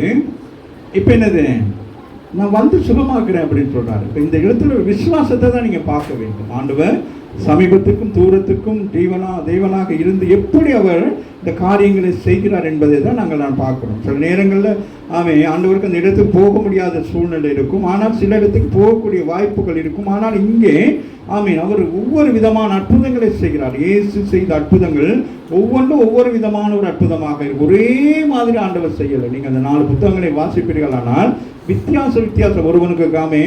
இப்ப என்னது? நான் வந்து சுகமாக்குறேன் அப்படின்னு சொல்றாரு. இப்ப இந்த இடத்துல விசுவாசத்தை தான் நீங்க பார்க்க வேண்டும். ஆண்டவர் சமீபத்துக்கும் தூரத்துக்கும் தேவனாக இருந்து எப்படி அவர் இந்த காரியங்களை செய்கிறார் என்பதை தான் நான் பார்க்கிறோம். சில நேரங்களில் ஆண்டவருக்கு அந்த இடத்துக்கு போக முடியாத சூழ்நிலை இருக்கும். ஆனால் சில இடத்துக்கு போகக்கூடிய வாய்ப்புகள் இருக்கும். ஆனால் இங்கே அவர் ஒவ்வொரு விதமான அற்புதங்களை செய்கிறார். இயேசு செய்த அற்புதங்கள் ஒவ்வொன்றும் ஒவ்வொரு விதமான ஒரு அற்புதமாக இருக்கும். ஒரே மாதிரி ஆண்டவர் செய்யலை. நீங்கள் அந்த 4 புத்தகங்களை வாசிப்பீர்கள், ஆனால் வித்தியாசம். ஒருவனுக்கு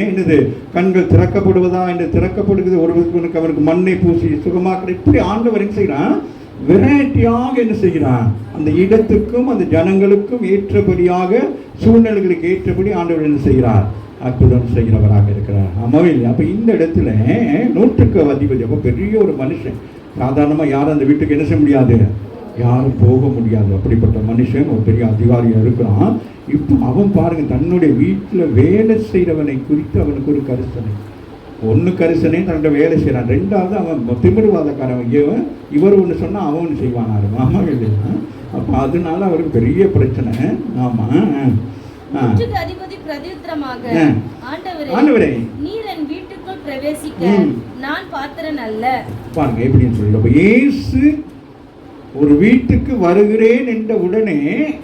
என்னது? கண்கள் திறக்கப்படுவதா என்று திறக்கப்படுகிறது. ஒருவனுக்கு அவனுக்கு மண்ணை பூசி சுகமாக்குற. இப்படி ஆண்டவர் என்ன செய்கிறான்? வெரைட்டியாக என்ன செய்கிறான்? அந்த இடத்துக்கும் அந்த ஜனங்களுக்கும் ஏற்றபடியாக, சூழ்நிலைகளுக்கு ஏற்றபடி ஆண்டவர் என்ன செய்கிறார்? அற்புதம் செய்கிறவராக இருக்கிறார். ஆமாவில். அப்போ இந்த இடத்துல 100க்கு அதிபதி. அப்போ பெரிய ஒரு மனுஷன். சாதாரணமாக யாரும் அந்த வீட்டுக்கு என்ன செய்ய முடியாது? யாரும் போக முடியாது. அப்படிப்பட்ட மனுஷன் ஒரு பெரிய அதிகாரியாக இருக்கிறான். இப்போ அவன் பாருங்க, தன்னுடைய வீட்டில் வேலை செய்கிறவனை குறித்து அவனுக்கு ஒரு கரிசனை. ஒன்று கரிசனை, தன்னுடைய வேலை செய்கிறான். 2வது அவன் திமிர்வாதக்காரன். இவர் ஒன்று சொன்னால் அவன் ஒன்று செய்வானாரு. ஆமா இல்லையா? அப்போ அதனால அவருக்கு பெரிய பிரச்சனை. ஆமாம். அதிபதி பிரதியுத்தரமாக, ஆண்டவரே, நீர் என் வீட்டுக்குள் பிரவேசிக்க நான் பாத்திரன் அல்ல. பாருங்க எப்படின்னு சொல்லி. அப்போ இயேசு ஒரு வீட்டுக்கு வருகிறேன் என்ற உடனே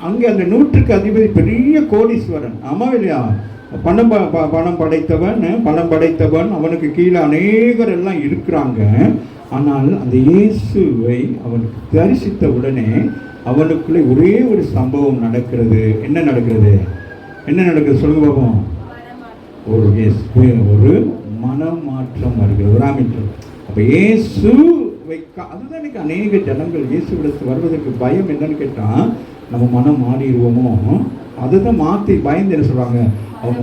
அங்கே அந்த 100க்கு அதிபதி பெரிய கோடீஸ்வரன். ஆமா இல்லையா? பணம் படைத்தவன். அவனுக்கு கீழே அநேகர் எல்லாம் இருக்கிறாங்க. ஆனால் அந்த இயேசுவை அவனுக்கு தரிசித்த உடனே அவனுக்குள்ளே ஒரே ஒரு சம்பவம் நடக்கிறது. என்ன நடக்கிறது? சொல்லுங்க பாப்போம். ஒரு மனமாற்றம் வருகிறது. அப்ப இயேசு அதுதான் எனக்கு அநேக ஜனங்கள் இயேசுவிடத்து வருவதற்கு பயம் என்னன்னு கேட்டா, நம்ம மனம் மாறிடுவோமோ, அதுதான் மாற்றி பயந்து என்ன சொல்றாங்க, அவங்க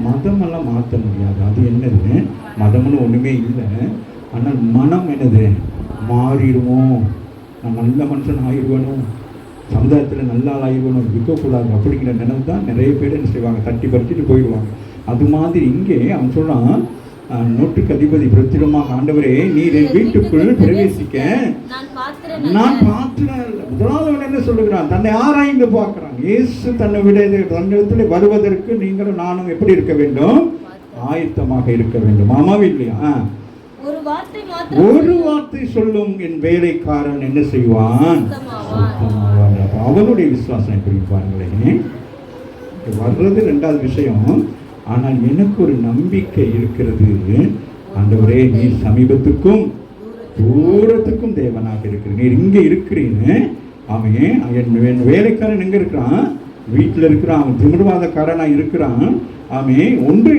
மதமெல்லாம் மாற்ற முடியாது. அது என்னது? மதம்னு ஒண்ணுமே இல்லை. ஆனால் மனம் என்னது? மாறிடுவோம். நான் நல்ல மனுஷன் ஆயிடுவேணும், சமுதாயத்தில் நல்ல ஆள் ஆயிடுவேணும், இருக்கக்கூடாது அப்படிங்கிற நினைவு தான் நிறைய பேர் என்ன செய்வாங்க, தட்டி பறிச்சுட்டு போயிடுவாங்க. அது மாதிரி இங்கே அவன் சொல்றான், 100க்கு அதிபதி பிரத்திரமாக, ஆண்டவரே, நீர் என் வீட்டுக்குள் பிரவேசிக்க நான் பாத்திரன். முதலாவது என்ன சொல்லுகிறான்? தன்னை ஆராய்ந்து பார்க்கிறான். இயேசு தன்னிடத்தில் வருவதற்கு நீங்களும் நானும் எப்படி இருக்க வேண்டும்? ஆயத்தமாக இருக்க வேண்டும். ஆமாவே இல்லையா? ஒரு வார்த்தை சொல்லும் என் வேலைக்காரன் என்ன செய்வான்? அவனுடைய விசுவாசம் எப்படி பாருங்களேன். வர்றது 2வது விஷயம். ஆனால் எனக்கு ஒரு நம்பிக்கை இருக்கிறது. ஆண்டவரே, நீ சமீபத்துக்கும் தூரத்துக்கும் தேவனாக இருக்கிறீர். நீர் இங்கே இருக்கிறீன்னு. அவன் என் வேலைக்காரன் எங்க இருக்கிறான்? வீட்டில் இருக்கிறான். அவன் திமிர்வாதக்காரனாக இருக்கிறான். அவன் ஒன்று,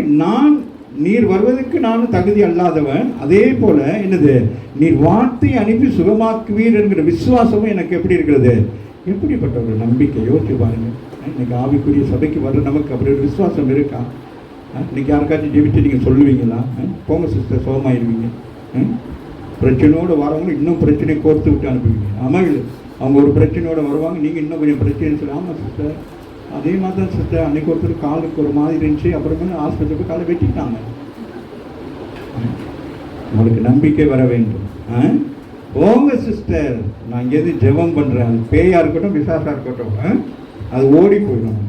நீர் வருவதற்கு நான் தகுதி அல்லாதவன். அதே போல என்னது, நீர் வார்த்தை அனுப்பி சுகமாக்குவீர் என்கிற விசுவாசமும் எனக்கு எப்படி இருக்கிறது? எப்படிப்பட்ட ஒரு நம்பிக்கை! யோசிச்சு பாருங்க. இன்னைக்கு ஆவிக்குரிய சபைக்கு வர்ற நமக்கு அப்படி ஒரு விசுவாசம் இருக்கா? இன்னைக்கு யாருக்காச்சும் ஜெபிச்சு நீங்கள் சொல்லுவீங்களா? போங்க சிஸ்டர், சுகமாயிருவீங்க. பிரச்சனையோடு வரவங்க இன்னும் பிரச்சனையை கோர்த்து விட்டு அனுப்புவீங்க. ஆமாம் இல்லை? அவங்க ஒரு பிரச்சனையோடு வருவாங்க, நீங்கள் இன்னும் கொஞ்சம் பிரச்சனைன்னு சொல்லி, ஆமாம் சிஸ்டர் அதே மாதிரி தான் சிஸ்டர், அன்னைக்கு ஒருத்தர் காலுக்கு ஒரு மாதிரி இருந்துச்சு, அப்புறமே ஹாஸ்பிட்டலுக்கு காலை வெட்டிட்டாங்க. உங்களுக்கு நம்பிக்கை வர வேண்டும். போங்க சிஸ்டர், நான் எது ஜெபம் பண்ணுறேன், பேயா இருக்கட்டும் பிசாசா இருக்கட்டும், அது ஓடி போயிடும்.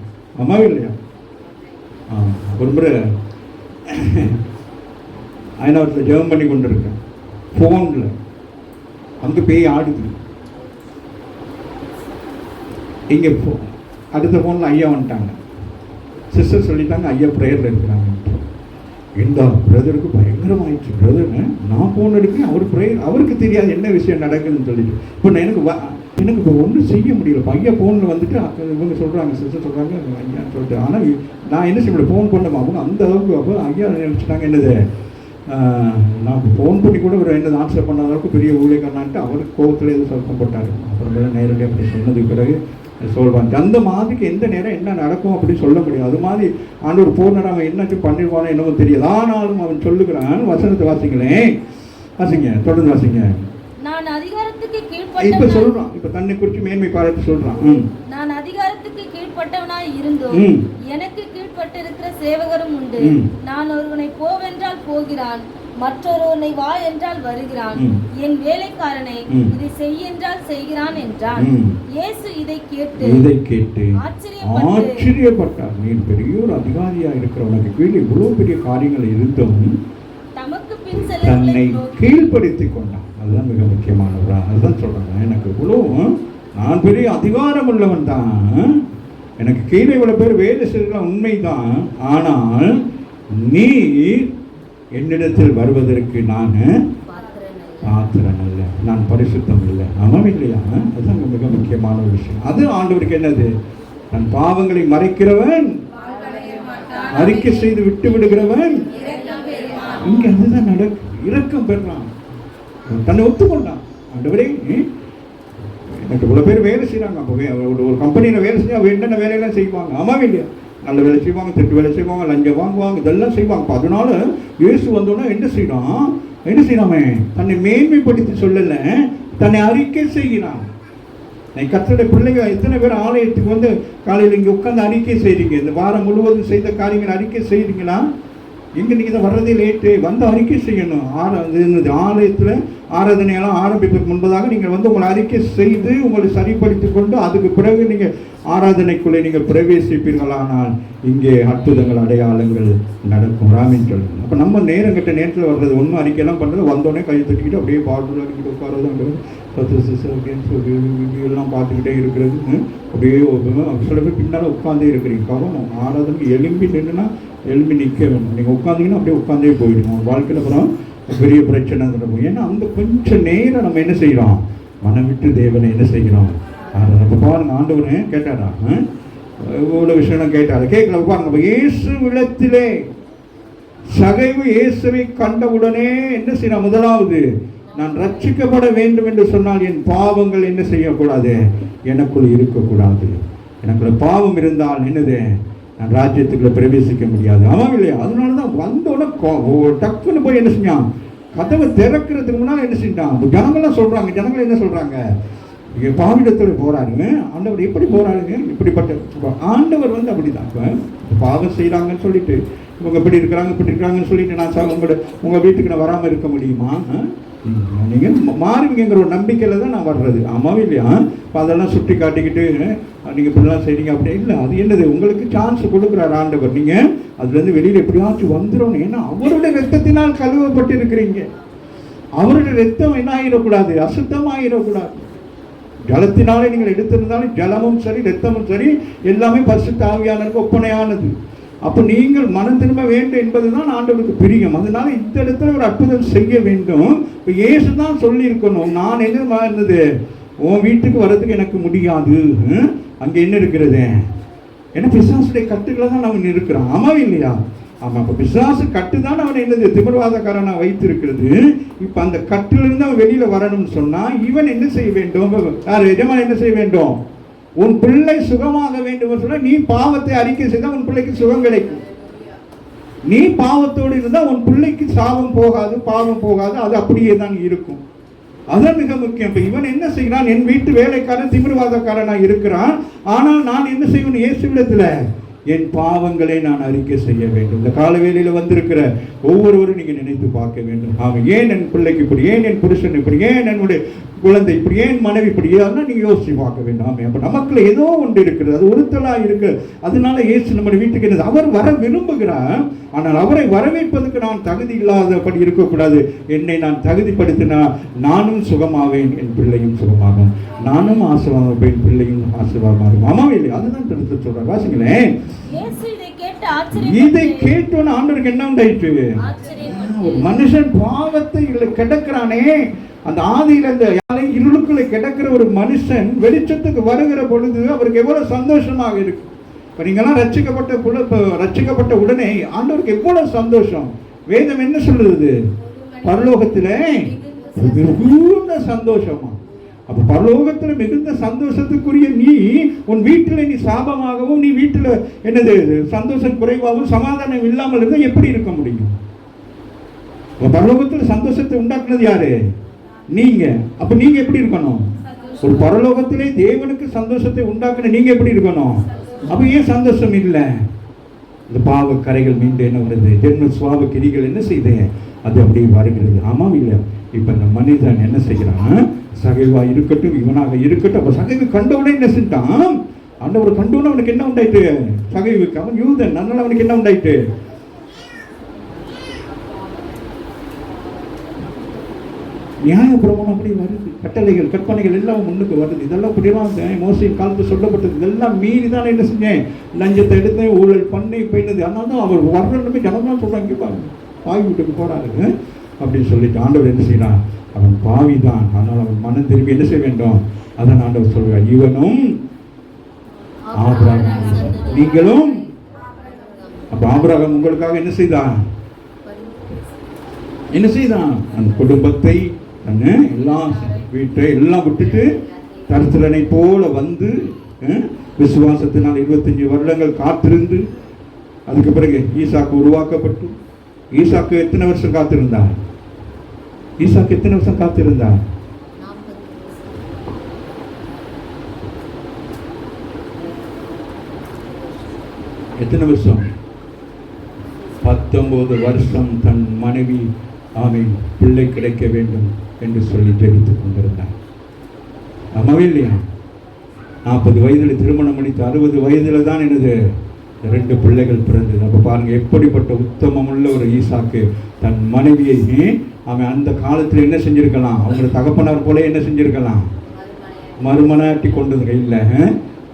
ஆமாவே இல்லையா? ஒரு முறை ஐநாவரத்தில் ஜெபம் பண்ணி கொண்டு இருக்கேன். ஃபோனில் அங்கே பேய் ஆடுது. இங்கே அடுத்த ஃபோனில் ஐயா வந்துட்டாங்க. சிஸ்டர் சொல்லிட்டாங்க ஐயா ப்ரேயரில் இருக்கிறாங்க. இந்த பிரதருக்கு பயங்கரமாயிடுச்சு. பிரதர்னு நான் ஃபோன் எடுக்கிறேன், அவர் ப்ரேயர், அவருக்கு தெரியாது என்ன விஷயம் நடக்குதுன்னு சொல்லிட்டு. இப்போ எனக்கு இப்போ ஒன்றும் செய்ய முடியல. ஐயா ஃபோனில் வந்துட்டு இவங்க சொல்கிறாங்க, சிஸ்டர் சொல்கிறாங்க ஐயான்னு சொல்லிட்டு. ஆனால் நான் என்ன செய்ய முடியல, ஃபோன் பண்ண அவங்க அந்த அளவுக்கு. அப்போ ஐயா நினச்சிட்டாங்க என்னது, நான் ஃபோன் பண்ணி கூட ஒரு என்னது ஆன்சர் பண்ண அளவுக்கு பெரிய ஊழியக்காரனான்ட்டு அவருக்கு கோபத்தில் எதுவும் சொல்லம் போட்டார். அப்புறம் நேரடியாக அப்படி சொன்னதுக்கு பிறகு சொல்வாங்க. அந்த மாதிரிக்கு எந்த நேரம் என்ன நடக்கும் அப்படின்னு சொல்ல முடியும். அது மாதிரி ஆண்டவர் பூர்ணர் அவன் என்னாச்சும் பண்ணிடுவானோ என்னவோ தெரியாது. ஆனாலும் அவன் சொல்லுகிறான். வசனத்தை வாசிங்களேன், வாசிங்க, தொடர்ந்து வாசிங்க. நான் அதிகாரத்துக்கு இப்ப கீழ்ப்பட்டவனாய் சொல்றான், இப்ப தன்னை குறித்து மேன்மை பாராட்டி சொல்றான். நான் அதிகாரத்துக்கு கீழ்ப்பட்டவனாய் இருந்தோம், எனக்கு கீழ்ப்பட்டிருக்கிற சேவகரும் உண்டு. நான் ஒருவனை போவென்றால் போகிறான், மற்றொருவனை வா என்றால் வருகிறான், என் வேலைக்காரனை இதை செய் என்றால் செய்கிறான் என்றான். இயேசு இதை கேட்டு ஆச்சரியப்பட்டார். நீ பெரிய ஒரு அதிகாரியா இருக்கிற, உனக்கு கீழே இவ்வளவு பெரிய காரியங்கள் இருந்தும் தமக்கு பின் தன்னை செல்ல கீழ்ப்படுத்தி கொண்டான். அதுதான் மிக முக்கியமானவரா. அதுதான் சொல்றாங்க, எனக்கு இவ்வளவு நான் பெரிய அதிகாரம் உள்ளவன் தான், எனக்கு கீழே இவ்வளவு பேர் வேலை செய்யலாம் உண்மைதான். ஆனால் நீ என்னிடத்தில் வருவதற்கு நான் பாத்திரன் அல்ல, நான் பரிசுத்தம் இல்லை. ஆமாம் இல்லையா? அதுதான் மிக முக்கியமான ஒரு விஷயம். அது ஆண்டவருக்கு என்னது, தன் பாவங்களை மறைக்கிறவன், அறிக்கை செய்து விட்டு விடுகிறவன், இங்க அதுதான் நடக்கு. இரக்கம் பெறான், தன்னை ஒத்துக்கொண்டான். ஆண்டவரே எனக்கு இவ்வளவு பேர் வேலை செய்யறாங்க. அப்போ ஒரு கம்பெனியில வேலை செய்ய என்னென்ன வேலையெல்லாம் செய்வாங்க. ஆமாவே இல்லையா? நல்ல வேலை செய்வாங்க, திட்டு வேலை செய்வாங்க, லஞ்சம் வாங்குவாங்க, இதெல்லாம் செய்வாங்க. அதனால இயேசு வந்தோன்னா என்ன செய்யறாமே, தன்னை மேன்மைப்படுத்தி சொல்லல, தன்னை அறிக்கை செய்கிறான். கர்த்தருடைய பிள்ளைங்க எத்தனை பேர் ஆலயத்துக்கு வந்து காலையில் இங்கே உட்காந்து அறிக்கை செய்றீங்க? இந்த வாரம் முழுவதும் செய்த காரியங்கள் அறிக்கை செய்றீங்களா? எங்கே நீங்கள் தான் வர்றதே லேட்டு, வந்து அறிக்கை செய்யணும். ஆலயத்தில் ஆராதனையெல்லாம் ஆரம்பிப்பதற்கு முன்பதாக நீங்கள் வந்து உங்களை அறிக்கை செய்து உங்களை சரிப்படுத்தி கொண்டு அதுக்கு பிறகு நீங்கள் ஆராதனைக்குள்ளே நீங்கள் பிரவேசிப்பீர்களானால் இங்கே அற்புதங்கள் அடையாளங்கள் நடக்கும். ராமின் சொல்லுங்கள். அப்போ நம்ம நேரம் கட்ட நேரத்தில் வர்றது ஒன்றும் அறிக்கையெல்லாம் பண்ணுறது, வந்தோடனே கையை தட்டிக்கிட்டு அப்படியே பாட்டில் அடிக்கிட்டு உட்காரது, எல்லாம் பார்த்துக்கிட்டே இருக்கிறது. அப்படியே சில பேர் பின்னால் உட்காந்தே இருக்கிறீங்க. காரணம் ஆராதனைக்கு எலும்பி நின்றுனா எழுப்பி நிற்க வேணும். நீங்கள் உட்காந்திங்கன்னா அப்படியே உட்காந்தே போயிடுங்க. உங்கள் வாழ்க்கையில் அப்புறம் பெரிய பிரச்சனை நடக்கும். ஏன்னா அந்த கொஞ்சம் நேரம் நம்ம என்ன செய்கிறோம், மனம் விட்டு தேவனை என்ன செய்கிறோம். அப்போ பாருங்க, ஆண்டவனே கேட்டாரா, இவ்வளோ விஷயம் கேட்டாரு, கேட்கல பாருங்க. அப்போ இயேசு விடத்திலே சகைவு இயேசுவை கண்டவுடனே என்ன செய்யணும், முதலாவது நான் ரட்சிக்கப்பட வேண்டும் என்று சொன்னால் என் பாவங்கள் என்ன செய்யக்கூடாது, எனக்குள் இருக்கக்கூடாது. எனக்குள்ள பாவம் இருந்தால் என்னது, நான் ராஜ்யத்துக்குள்ள பிரவேசிக்க முடியாது. ஆமாம் இல்லையா? அதனால தான் வந்தோடனே டக்குன்னு போய் என்ன செஞ்சான், கதவை திறக்கிறதுக்கு முன்னால் என்ன செஞ்சான். ஜனங்கள்லாம் சொல்றாங்க, ஜனங்கள் என்ன சொல்றாங்க, பாவிடத்தோடு போறாருங்க. ஆண்டவர் எப்படி போறாருங்க, இப்படிப்பட்ட ஆண்டவர் வந்து அப்படிதான் பாவம் செய்யறாங்கன்னு சொல்லிட்டு இவங்க இப்படி இருக்கிறாங்கன்னு சொல்லிட்டு நான் உங்க வீட்டுக்கு நான் வராமல் இருக்க முடியுமா? நீங்கள் மாறுவீங்கிற ஒரு நம்பிக்கையில் தான் நான் வர்றது. ஆமாவே இல்லையா? இப்போ அதெல்லாம் சுட்டி காட்டிக்கிட்டு நீங்கள் இப்படிலாம் செய்றீங்க அப்படி இல்லை. அது என்னது, உங்களுக்கு சான்ஸ் கொடுக்குறாரு ஆண்டவர். நீங்கள் அதுலேருந்து வெளியில் எப்படியாச்சும் வந்துடணும். ஏன்னா அவருடைய ரத்தத்தினால் கழுவப்பட்டு இருக்கிறீங்க. அவருடைய ரத்தம் என்ன ஆகிடக்கூடாது, அசுத்தமாகிடக்கூடாது. ஜலத்தினாலே நீங்கள் எடுத்திருந்தாலும் ஜலமும் சரி ரத்தமும் சரி எல்லாமே பரிசுத்த ஆவியானவருக்கு ஒப்பனையானது. அப்போ நீங்கள் மனம் திரும்ப வேண்டும் என்பதுதான் ஆண்டவருக்கு பிரியம். அதனால இந்த இடத்துல ஒரு அற்புதம் செய்ய வேண்டும். இப்போ இயேசு தான் சொல்லியிருக்கணும், நான் எதிர்பார்ந்தது உன் வீட்டுக்கு வர்றதுக்கு எனக்கு முடியாது. அங்கே என்ன இருக்கிறது, ஏன்னா பிசாசுடைய கட்டுக்களை தான் அவன் இருக்கிறான். ஆமாவே இல்லையா? ஆமாம். இப்போ பிசாசு கட்டு தான் அவன் என்னது, திமிர்வாதக்காரனா வைத்திருக்கிறது. இப்போ அந்த கட்டிலிருந்து அவன் வெளியில் வரணும்னு சொன்னால் இவன் என்ன செய்ய வேண்டும், யார் எஜமான் என்ன செய்ய வேண்டும், உன் பிள்ளை சுகமாக வேண்டும் சொன்னா நீ பாவத்தை அறிக்கை செய்தால் உன் பிள்ளைக்கு சுகம் கிடைக்கும். நீ பாவத்தோடு இருந்தால் உன் பிள்ளைக்கு சாபம் போகாது, பாவம் போகாது, அது அப்படியே தான் இருக்கும். அதான் மிக முக்கியம். இப்போ இவன் என்ன செய்கிறான், என் வீட்டு வேலைக்காரன் திமிர்வாதக்காரனாக இருக்கிறான். ஆனால் நான் என்ன செய்வேன், இயேசுவிடத்தில் என் பாவங்களை நான் அறிக்கை செய்ய வேண்டும். இந்த காலவேளையில் வந்திருக்கிற ஒவ்வொருவரும் நீங்கள் நினைத்து பார்க்க வேண்டும். அவன் ஏன் என் பிள்ளைக்கு இப்படி, ஏன் என் புருஷன் இப்படி, ஏன் என்னுடைய குழந்தை இப்படி ஏன் மனைவி இப்படி நீங்க யோசிச்சு பார்க்க வேண்டாம். அப்ப நமக்குள்ள ஏதோ ஒன்று இருக்கிறது, அது ஒருத்தலா இருக்கு. அதனால இயேசு நம்ம வீட்டுக்கு என்னது, அவர் வர விரும்புகிறார். ஆனால் அவரை வரவேற்பதற்கு நான் தகுதி இல்லாதபடி இருக்கக்கூடாது. என்னை நான் தகுதிப்படுத்தினா நானும் சுகமாவேன், என் பிள்ளையும் சுகமாகும். நானும் ஆசீர்வாதம், என் பிள்ளையும் ஆசீர்வாதமாகும். ஆமாவே இல்லை? அதுதான் திருத்த சொல்றார். வாசிங்களேன். இதை கேட்டோன்னு ஆண்டவருக்கு என்ன உண்டாயிற்று? ஒரு மனுஷன் பாவத்தை கிடக்கிறானே, அந்த ஆதியில இந்த இருளுக்குள்ள கிடக்கிற ஒரு மனுஷன் வெளிச்சத்துக்கு வருகிற பொழுது அவருக்கு எவ்வளவு சந்தோஷமாக இருக்கு. இப்ப நீங்கெல்லாம் ரட்சிக்கப்பட்ட உடனே ஆண்டவருக்கு எவ்வளவு சந்தோஷம். வேதம் என்ன சொல்லுது? பரலோகத்திலே மிகுந்த சந்தோஷமா. அப்ப பரலோகத்துல மிகுந்த சந்தோஷத்துக்குரிய நீ உன் வீட்டுல நீ சாபமாகவும், நீ வீட்டுல என்னது சந்தோஷம் குறைவாகவும் சமாதானம் இல்லாமல் இருந்தா எப்படி இருக்க முடியும்? பரலோகத்துல சந்தோஷத்தை உண்டாக்குனது யாரு? நீங்க. அப்ப நீங்க எப்படி இருக்கணும்? ஒரு பரலோகத்திலே தேவனுக்கு சந்தோஷத்தை உண்டாக்குன நீங்க எப்படி இருக்கணும்? அப்ப ஏன் சந்தோஷம் இல்லை? இந்த பாவ கரைகள் மீண்டு என்ன வருது? ஜென்ம சுவாப கிரிகள் என்ன செய்து அது அப்படியே வருகிறது. ஆமாம் இல்லை? இப்ப இந்த மனிதன் என்ன செய்கிறான்? சகைவா இருக்கட்டும், இவனாக இருக்கட்டும். அப்ப சகைவு கண்டவுடனே என்ன செஞ்சான்? ஆண்டவர் கண்டவுடனே அவனுக்கு என்ன உண்டாயிட்டு? சகைவுக்கு அவன் யூதன், அதனால அவனுக்கு என்ன உண்டாயிட்டு? நியாய பிரமாணம் அப்படி வருது. கட்டளைகள் கற்பனைகள் எல்லாம் முன்னுக்கு வருது. இதெல்லாம் இப்படிலாம் மோசையின் காலத்து சொல்லப்பட்டது. இதெல்லாம் மீறி தான் என்ன செஞ்சேன்? லஞ்சத்தை எடுத்தேன், ஊழல் பண்ணி போயினது. அதனால தான் அவர் வர்றதுமே ஜனம்லாம் சொல்றாங்க, பாருங்க பாவி வீட்டுக்கு போறாரு அப்படின்னு சொல்லிட்டு ஆண்டவர் என்ன செய்யறான்? அவன் பாவி தான், அதனால அவன் மனம் திரும்பி என்ன செய்ய வேண்டும்? அதான் ஆண்டவர் சொல்றார், இவனும் ஆபிரகாம் நீங்களும். அப்ப ஆபிரகாம் உங்களுக்காக என்ன செய்தான்? என்ன செய்தான்? அந்த குடும்பத்தை எல்லாம் வீட்டை எல்லாம் விட்டுட்டு தரிசலனை போல வந்து விசுவாசத்தினால் 25 வருடங்கள் காத்திருந்து அதுக்கு பிறகு ஈசாக்கு உருவாக்கப்பட்டு, ஈசாக்கு எத்தனை வருஷம் காத்திருந்தார்? ஈசாக்கு எத்தனை வருஷம் காத்திருந்தார்? எத்தனை வருஷம்? 19 வருஷம் தன் மனைவி ஆமீன் பிள்ளை கிடைக்க வேண்டும் என்று சொல்லி ஜெபித்துக் கொண்டிருந்தார். ஆமாவே இல்லையா? 40 வயதில் திருமணம் முடித்து 60 வயதில் தான் என்னது 2 பிள்ளைகள் பிறந்தது. அப்ப பாருங்க எப்படிப்பட்ட உத்தமமுள்ள ஒரு ஈசாக்கு தன் மனைவியை அவன் அந்த காலத்தில் என்ன செஞ்சிருக்கலாம்? அவங்க தகப்பனார் போல என்ன செஞ்சிருக்கலாம்? மறுமனாட்டி கொண்டது இல்லை.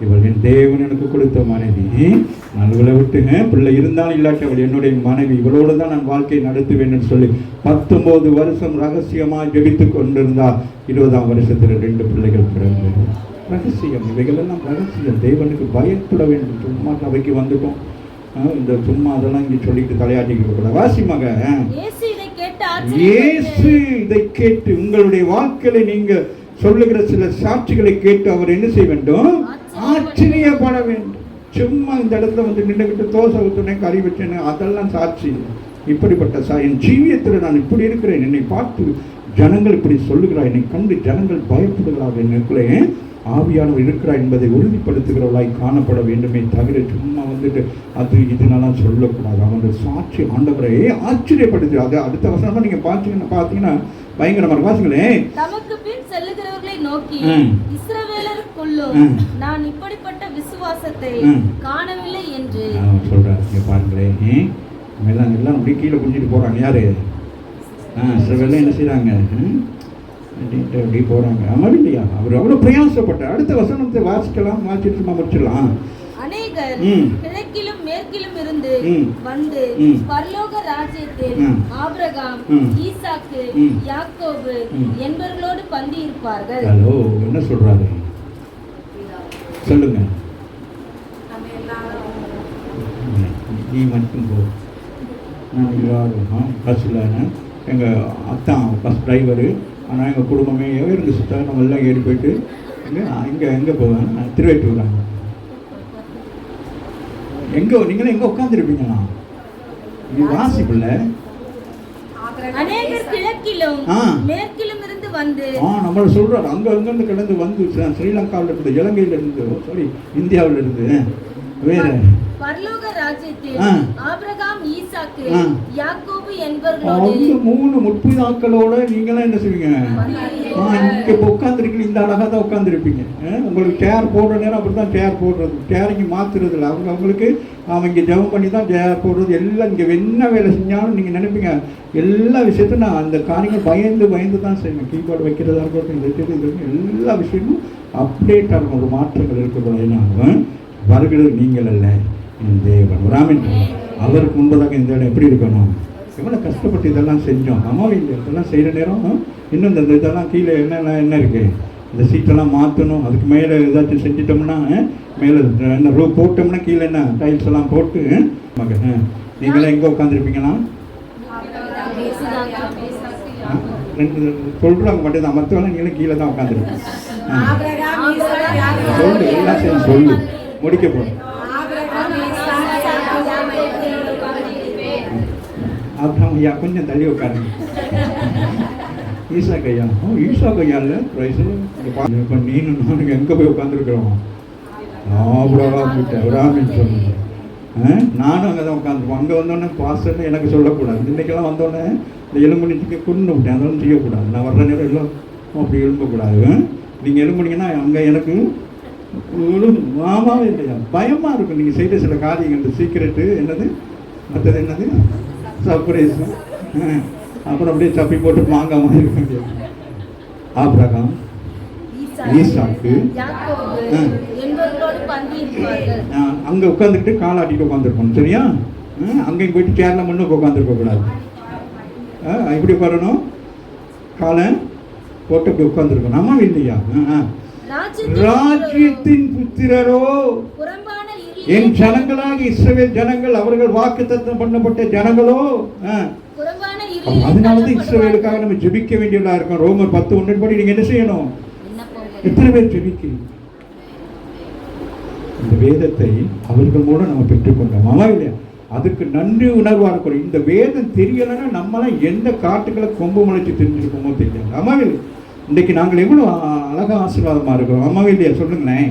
இவள் என் தேவன் எனக்கு கொடுத்த மனைவி, நான் இவளை விட்டுங்க பிள்ளை இருந்தாலும் இல்லாட்டி அவள் என்னுடைய மனைவி, இவளோடு தான் நான் வாழ்க்கையை நடத்துவேன் சொல்லி 19 வருஷம் ரகசியமாக ஜெபித்து கொண்டிருந்தா 20ஆம் வருஷத்தில் 2 பிள்ளைகள் பிறந்தது. ரகசியம், இவைகளெல்லாம் ரகசியம். தேவனுக்கு பயப்பட வேண்டும். சும்மா சபைக்கு வந்துட்டோம், இந்த சும்மா அதெல்லாம் இங்கே சொல்லிட்டு தலையாட்டிக்க கூடாது. வாசிமாக இயேசு இதை கேட்டு உங்களுடைய வாழ்க்கையில நீங்க சொல்லுகிற சில சாட்சிகளை கேட்டு அவர் என்ன செய்ய வேண்டும்? ஆச்சரியப்பட வேண்டும். சும்மா இந்த இடத்துல வந்து நின்றுகிட்டு தோசை ஊற்றுனேன், கறி வச்சேன்னு அதெல்லாம் சாட்சி. இப்படிப்பட்ட என் ஜீவியத்தில் நான் இப்படி இருக்கிறேன், என்னை பார்த்து ஜனங்கள் இப்படி சொல்லுகிறார், என்னை கண்டு ஜனங்கள் பயப்படுகிறார்கள், என்னுக்குள்ளே ஆவியானவர் இருக்கிறார் என்பதை உறுதிப்படுத்துகிறவர்களாய் காணப்பட வேண்டுமே தவிர சும்மா வந்துட்டு அது இதனாலாம் சொல்லக்கூடாது. அவனுடைய சாட்சி ஆண்டவரை ஆச்சரியப்படுது. அது அடுத்த வசனமா நீங்க பார்த்தீங்கன்னா பயங்கரமா வாசிங்களே. நமக்கு பின் செல்லுகிறவர்களை நோக்கி இஸ்ரவேலருக்குள்ளோ நான் இப்படிப்பட்ட விசுவாசத்தை காணவில்லை என்று சொல்றாரு. பாருங்களேன், எல்லாம் அப்படியே கீழே குடிச்சிட்டு போறாங்க. யாரு? இஸ்ரவேல என்ன செய்யறாங்க? அப்படி போறாங்க. ஆமாம் இல்லையா? அவர் அவ்வளவு பிரயாசப்பட்டார். அடுத்த வசனத்தை வாசிக்கலாம், வாசிட்டு முடிச்சிடலாம். அநேகர் கிழக்கிலும் மேற்கிலும் இருந்து வந்து பரலோக ராஜ்யத்தில் ஆபிரகாம், ஈசாக்கு, யாக்கோபு என்பவர்களோடு பந்தி இருப்பார்கள். ஹலோ, என்ன சொல்றாரு சொல்லுங்க. நீ மட்டும் போ, நான் எல்லாரும் பஸ்ஸில் எங்கள் அத்தான் பஸ் டிரைவரு, ஆனால் எங்கள் குடும்பமே இருந்து சுற்ற நம்ம எல்லாம் ஏறி போயிட்டு எங்கே போவாங்க? திருவேட்டூர். நீங்களும் எங்கே உட்காந்துருப்பீங்களா? நீ வாசிப்பில்ல. அநேகர் கிழக்கிலும் மேற்கிலும் இருந்து வந்து நம்மள சொல்றாரு, அங்கிருந்து கிடந்து வந்து ஸ்ரீலங்காவில் இருந்து, இலங்கையில இருந்து, இந்தியாவில இருந்து வேற பரலோக ராஜ்யத்தில் ஆபிரகாம், ஈசாக்கு, ஈசாக்கு ஆ. யாக்கோபு என்பவர்களோடு அவங்க 3 முற்பிதாக்களோட நீங்களாம் என்ன செய்வீங்க? இங்கே இப்போ உட்காந்துருக்கீங்க, இந்த அழகாக தான் உட்காந்துருப்பீங்க. உங்களுக்கு சேர் போடுற நேரம் அப்படி தான் சேர் போடுறது, சேர் இங்கே மாற்றுறது இல்லை. அவங்களுக்கு அவங்க இங்கே ஜெபம் பண்ணி தான் சேர் போடுறது. எல்லாம் இங்கே என்ன வேலை செஞ்சாலும் நீங்கள் நினைப்பீங்க எல்லா விஷயத்தையும் நான் அந்த காரியங்கள் பயந்து தான் செய்வேன். கீபோர்டு வைக்கிறதா இருக்கட்டும், இது எல்லா விஷயமும் அப்டேட்டாக இருக்கும். ஒரு மாற்றங்கள் இருக்கக்கூடாது. ஏன்னா வருகிறது நீங்கள் அல்ல, என் தேவன். ராமன் அவருக்கு முன்பதாக இந்த இடம் எப்படி இருக்கணும்? எவ்வளோ கஷ்டப்பட்டு இதெல்லாம் செஞ்சோம். அம்மாவும் இல்லை இதெல்லாம் செய்கிற நேரம் இன்னும் இந்த இதெல்லாம் கீழே என்ன இருக்குது, இந்த சீட்டெல்லாம் மாற்றணும். அதுக்கு மேலே ஏதாச்சும் செஞ்சிட்டோம்னா மேலே என்ன ரூ போட்டோம்னா கீழே என்ன டைல்ஸ் எல்லாம் போட்டு மகன் நீங்களே எங்கே உட்காந்துருப்பீங்களா? சொல்கிறாங்க மட்டும் தான், மற்றவெல்லாம் நீங்களும் கீழே தான் உட்காந்துருப்பீங்க. சொல்லு எல்லாம் சரி சொல்லு முடிக்க போகிறோம். அப்புறம் ஐயா கொஞ்சம் தள்ளி உட்காருங்க. ஈசா கையா ஈசா கையா இல்லை இப்போ நீனும் நானுங்க எங்கே போய் உட்காந்துருக்குறோம்? ராமின்னு சொல்லுங்க. நானும் அங்கே தான் உட்காந்துருப்போம். அங்கே வந்தோடனே பாஸ்டர்னு எனக்கு சொல்லக்கூடாது. இன்றைக்கெல்லாம் வந்தோடனே இந்த எலும்புனிக்கு கொண்டு விட்டேன், அதெல்லாம் செய்யக்கூடாது. நான் வர்ற நேரம் எல்லாம் அப்படி எழும்பக்கூடாது. நீங்கள் எழும்புனீங்கன்னா அங்கே எனக்கு மாமாவே இல்லையா பயமாக இருக்கும். நீங்கள் செய்த சில காரியங்கள், இந்த சீக்கிரட்டு என்னது, மற்றது என்னது சர்ப்ரைஸ், அப்புறம் அப்படியே சப்பி போட்டு மாங்காய் மாதிரி இருக்க. ஆபிரகாம் ஈசாக்கு அங்கே உட்காந்துக்கிட்டு காலாட்டிட்டு உட்காந்துருக்கணும். சரியா? அங்கேயும் போயிட்டு சேர்ல முன்னுக்கு உட்காந்துருக்க கூடாது. எப்படி உட்காரணும்? காலை போட்டு அப்படி உட்காந்துருக்கணும். ஆமா இல்லையா? ராஜ்யத்தின் புத்திரரோ என் ஜனங்களாக இஸ்ரவேல் ஜனங்கள், அவர்கள் வாக்குத்தத்தம் பண்ணப்பட்ட ஜனங்களோ. அதனாலதான் இஸ்ரவேலுக்காக நம்ம ஜெபிக்க வேண்டியதா இருக்கும். ரோமர் 10:1 படி நீங்க என்ன செய்யணும்? எத்தனை பேர் ஜெபிக்கிறீங்க? இந்த வேதத்தை அவர்கள் மூலம் நம்ம பெற்றுக்கொண்டோம். ஆமா இல்லையா? அதுக்கு நன்றி உணர்வா இருக்கணும். இந்த வேதம் தெரியலைன்னா நம்மளாம் எந்த காட்டுக்களை கொம்பு முளைச்சு தெரிஞ்சிருக்கோமோ தெரியாது. ஆமா இல்லையா? இன்றைக்கு நாங்கள் எவ்வளோ அழகாக ஆசீர்வாதமாக இருக்கிறோம். ஆமாவே இல்லையா? சொல்லுங்களேன்.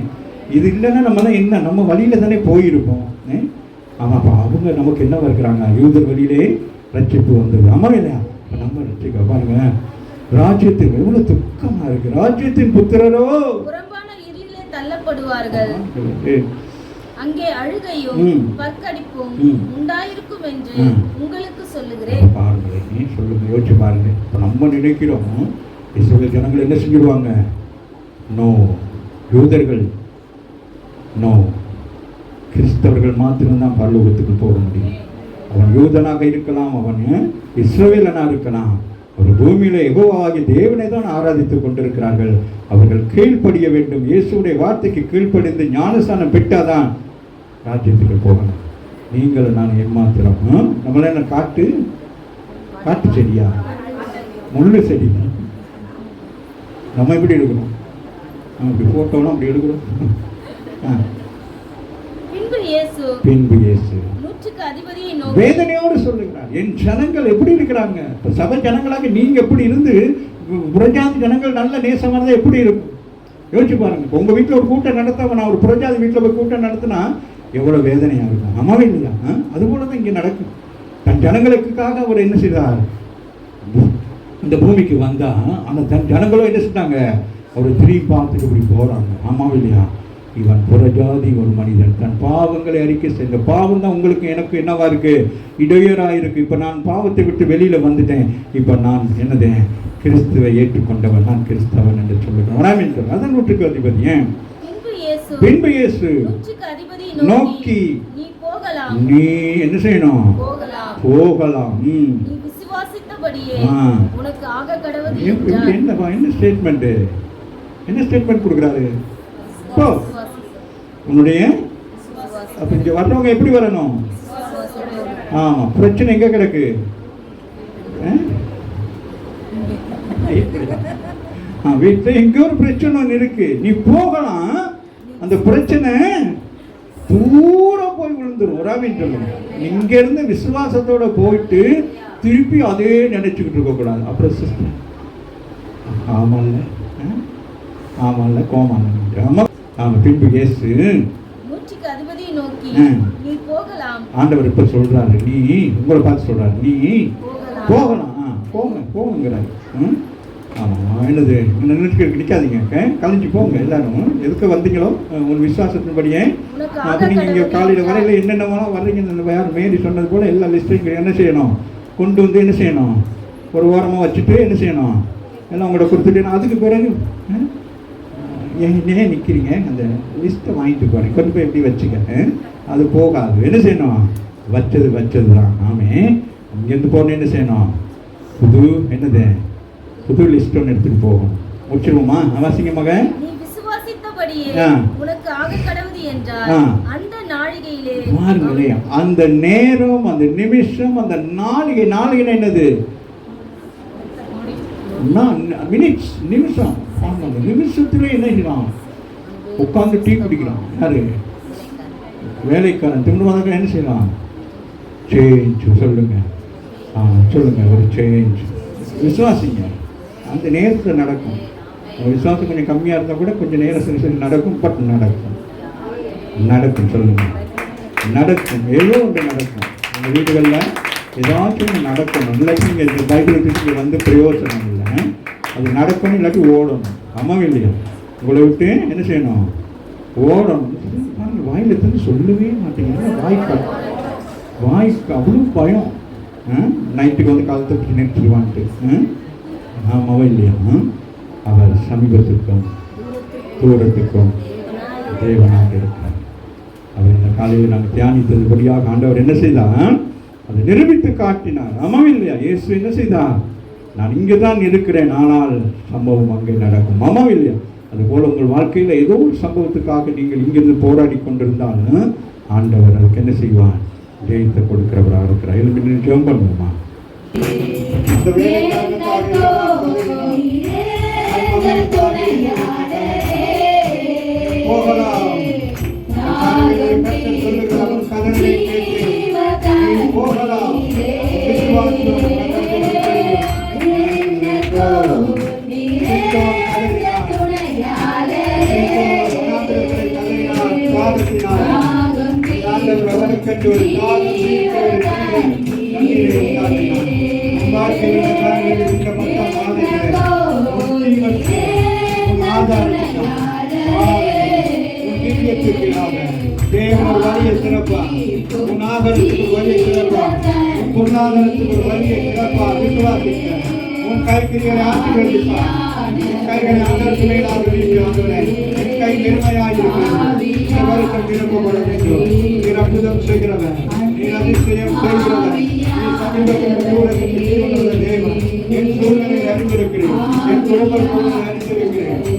இது இல்லைன்னா நம்மளாம் என்ன, நம்ம வழியில் தானே போயிருப்போம். ஆமாப்பா, அவங்க நமக்கு என்னவா இருக்கிறாங்க? யூதர் வழியிலே ரட்சிப்பு வந்தது. ஆமாவே இல்லையா? நம்ம ரட்சிக்க பாருங்க. ராஜ்யத்தின் எவ்வளோ துக்கமாக இருக்கு. ராஜ்யத்தின் புத்திரரோ தள்ளப்படுவார்கள், அங்கே அழுகையும் பற்கடிப்பும் உண்டாயிருக்கும் என்று உங்களுக்கு சொல்லுகிறேன். பாருங்க, சொல்லுங்க, யோசிச்சு பாருங்க. இப்போ நம்ம நினைக்கிறோம் இஸ்ரவேல் ஜனங்கள் என்ன செஞ்சிருவாங்க? நோ. யூதர்கள் நோ. கிறிஸ்தவர்கள் மாத்திரம்தான் பரலோகத்துக்கு போக முடியும். அவன் யூதனாக இருக்கலாம், அவன் இஸ்ரவேலனாக இருக்கலாம். ஒரு பூமியில யெகோவாகிய தேவனை தான் ஆராதித்துக் கொண்டிருக்கிறார்கள். அவர்கள் கீழ்ப்படிய வேண்டும். இயேசுடைய வார்த்தைக்கு கீழ்ப்படிந்து ஞானஸ்தானம் பெற்றாதான் ராஜ்யத்துக்கு போகணும். நீங்கள் நான் ஏமாத்திரம். நம்மள என்ன காட்டு செடியா, முள்ளு செடி? நம்ம எப்படி எடுக்கணும்? அப்படி போட்டோம்னா அப்படி எடுக்கணும். பின்பு இயேசு வேதனையோடு சொல்லுகிறார், என் ஜனங்கள் எப்படி இருக்கிறாங்க? சபை ஜனங்களாக நீங்க எப்படி இருந்து புறஜாதி ஜனங்கள் நல்ல நேசமானதா எப்படி இருக்கும்? யோசிச்சு பாருங்க. உங்க வீட்டில் ஒரு கூட்டம் நடத்த, நான் ஒரு புறஜாதி வீட்டில் போய் கூட்டம் நடத்தினா எவ்வளவு வேதனையா இருக்கும். அம்மாவே இல்லையா? அது போலதான் இங்க நடக்கும். தன் ஜனங்களுக்காக அவர் என்ன செய்தார்? இந்த பூமிக்கு வந்தா அந்த தன் ஜனங்களும் என்ன செஞ்சாங்க? அவர் திரும்பி பார்த்துட்டு இப்படி போறாங்க. ஆமாவே இல்லையா? இவன் புறஜாதி ஒரு மனிதன், தன் பாவங்களை அறிக்கை செய்த பாவம் தான் உங்களுக்கு எனக்கு என்னவா இருக்கு? இடையூறா இருக்கு. இப்ப நான் பாவத்தை விட்டு வெளியில வந்துட்டேன். இப்ப நான் என்னது? கிறிஸ்துவை ஏற்றுக்கொண்டவன், நான் கிறிஸ்தவன் என்று சொல்லுகிறேன். அதன் நூற்றுக்கு அதிபதி. பின்பு இயேசு நோக்கி நீ என்ன செய்யணும்? போகலாம். என்ன ஸ்டேட்மெண்ட்? என்ன ஸ்டேட்மெண்ட் கொடுக்குறாரு? உன்னுடைய அப்ப இங்க வர்றவங்க எப்படி வரணும்? ஆமா. பிரச்சனை எங்க கிடக்கு? வீட்டுல எங்க ஒரு பிரச்சனை ஒன்று இருக்கு. நீ போகலாம், அந்த பிரச்சனை தூரம் போய் விழுந்துரும். ராமின்னு சொல்லுங்க. இங்க இருந்து விசுவாசத்தோட போயிட்டு திருப்பி அதே நினைச்சுக்கிட்டு இருக்க கூடாது. அப்புறம் சிஸ்டர் ஆமால்ல, ஆமால்ல, கோமால. ஆமா. பின்பு இயேசு அதிபதியை நோக்கி நீ போகலாம், ஆண்டவர் இப்போ சொல்கிறாரு, நீ உங்களை பார்த்து சொல்கிறாரு, நீ போகலாம், போங்கிறாரு. ஆமாம், என்னது நிற்காதீங்க, கலைஞ்சி போங்க எல்லாரும். எதுக்கு வந்தீங்களோ உங்கள் விசுவாசத்தின்படியே. அப்போ நீங்கள் இங்கே காலையில் வரையில் என்னென்னலாம் வர்றீங்க, யார் மேரி சொன்னது போல் எல்லா லிஸ்ட்டையும் என்ன செய்யணும், கொண்டு வந்து என்ன செய்யணும், ஒரு ஓரமாக வச்சுட்டு என்ன செய்யணும், எல்லாம் உங்களோட கொடுத்துட்டு அதுக்கு பிறகு ஏன் நிற்கிறீங்க, அந்த லிஸ்ட்டை வாங்கிட்டு போகிறேன், கொண்டு போய் எப்படி வச்சுக்க, அது போகாது. என்ன செய்யணும், வச்சது தான். ஆமே, இங்கேருந்து போகணும், என்ன செய்யணும், புது லிஸ்ட் ஒன்று எடுத்துட்டு போகணும். முடிச்சிருவோமா? அவசியங்க மகன், நீ விசுவாசித்தபடியே உனக்கு ஆக கடவுது என்றார். அந்த நாழிகையிலே பாருங்களே, அந்த நேரம், அந்த நிமிஷம், அந்த நாளிகை என்னது, மினிட்ஸ், நிமிஷம். அந்த நிமிஷத்துல என்ன செய்யலாம், உட்காந்து டீ குடிக்கலாம். யாரு வேலைக்காரன் திரும்ப என்ன செய்யலாம், சேஞ்ச் சொல்லுங்க, சொல்லுங்க, ஒரு சேஞ்ச். விசுவாசிங்க, அந்த நேரத்தில் நடக்கும். விசுவாசம் கொஞ்சம் கம்மியாக இருந்தால் கூட கொஞ்சம் நேரம் சரி நடக்கும். பட் நடக்கும் சொல்லுங்க, நடக்கும். ஏதோ ஒன்று நடக்கும். உங்கள் வீடுகளில் ஏதாச்சும் ஒன்று நடக்கணும். இல்லாட்டி நீங்கள் இந்த பைபிள் கிறிஸ்துவ வந்து பிரயோஜனம் இல்லை. அது நடக்கணும், இல்லாட்டி ஓடணும். அம்மா இல்லையா, உங்களை விட்டு என்ன செய்யணும், ஓடணும். வாயில் எடுத்து சொல்லவே மாட்டேங்கிறீங்க. வாய்க்கு அவ்வளோ பயம். நைட்டுக்கு வந்து காலத்தை நிறுத்திடுவான்ட்டு. ஆமாவா இல்லையா? அவர் சமீபத்திற்கும் தூரத்துக்கும் தேவனாக இருக்கிறார். அவர் இந்த காலையில் நாங்கள் தியானித்ததுபடியாக ஆண்டவர் என்ன செய்தார், அதை நிரூபித்து காட்டினார். ஆமாம் இல்லையா? இயேசு என்ன செய்தார், நான் இங்கே தான் இருக்கிறேன், ஆனால் சம்பவம் அங்கே நடக்கும். ஆமாம் இல்லையா? அதுபோல் உங்கள் வாழ்க்கையில் ஏதோ ஒரு சம்பவத்துக்காக நீங்கள் இங்கிருந்து போராடி கொண்டிருந்தாலும் ஆண்டவர் அதுக்கு என்ன செய்வார், ஜெயத்தை கொடுக்கிறவராக இருக்கிறார். எழுந்து ஜெபம் பண்ணுவோமா? தேவன் வழியை சிறப்பா, உன் ஆகரத்துக்கு வழியை சிறப்பா, உன் பொருளாதாரத்துக்கு வழியை சிறப்பா. விசுவாசிக்க உன் கைக்கிரிகளை ஆசீர்வதிப்பா. உன் கைகளை ஆண்டவருக்கு மேலாக ஆண்டவரே, என் கை பெருமையாயிருக்கிறது. இந்த வருஷம் நிரப்பப்பட வேண்டும். நீர் அற்புதம் செய்கிறவன், நீர் அதிசயம் செய்கிறவன், நீ சமீபத்தில் தூரத்தில் தேவன். என் சூழ்நிலையை அறிந்திருக்கிறேன், என் குடும்ப சூழ்நிலை அறிந்திருக்கிறேன்.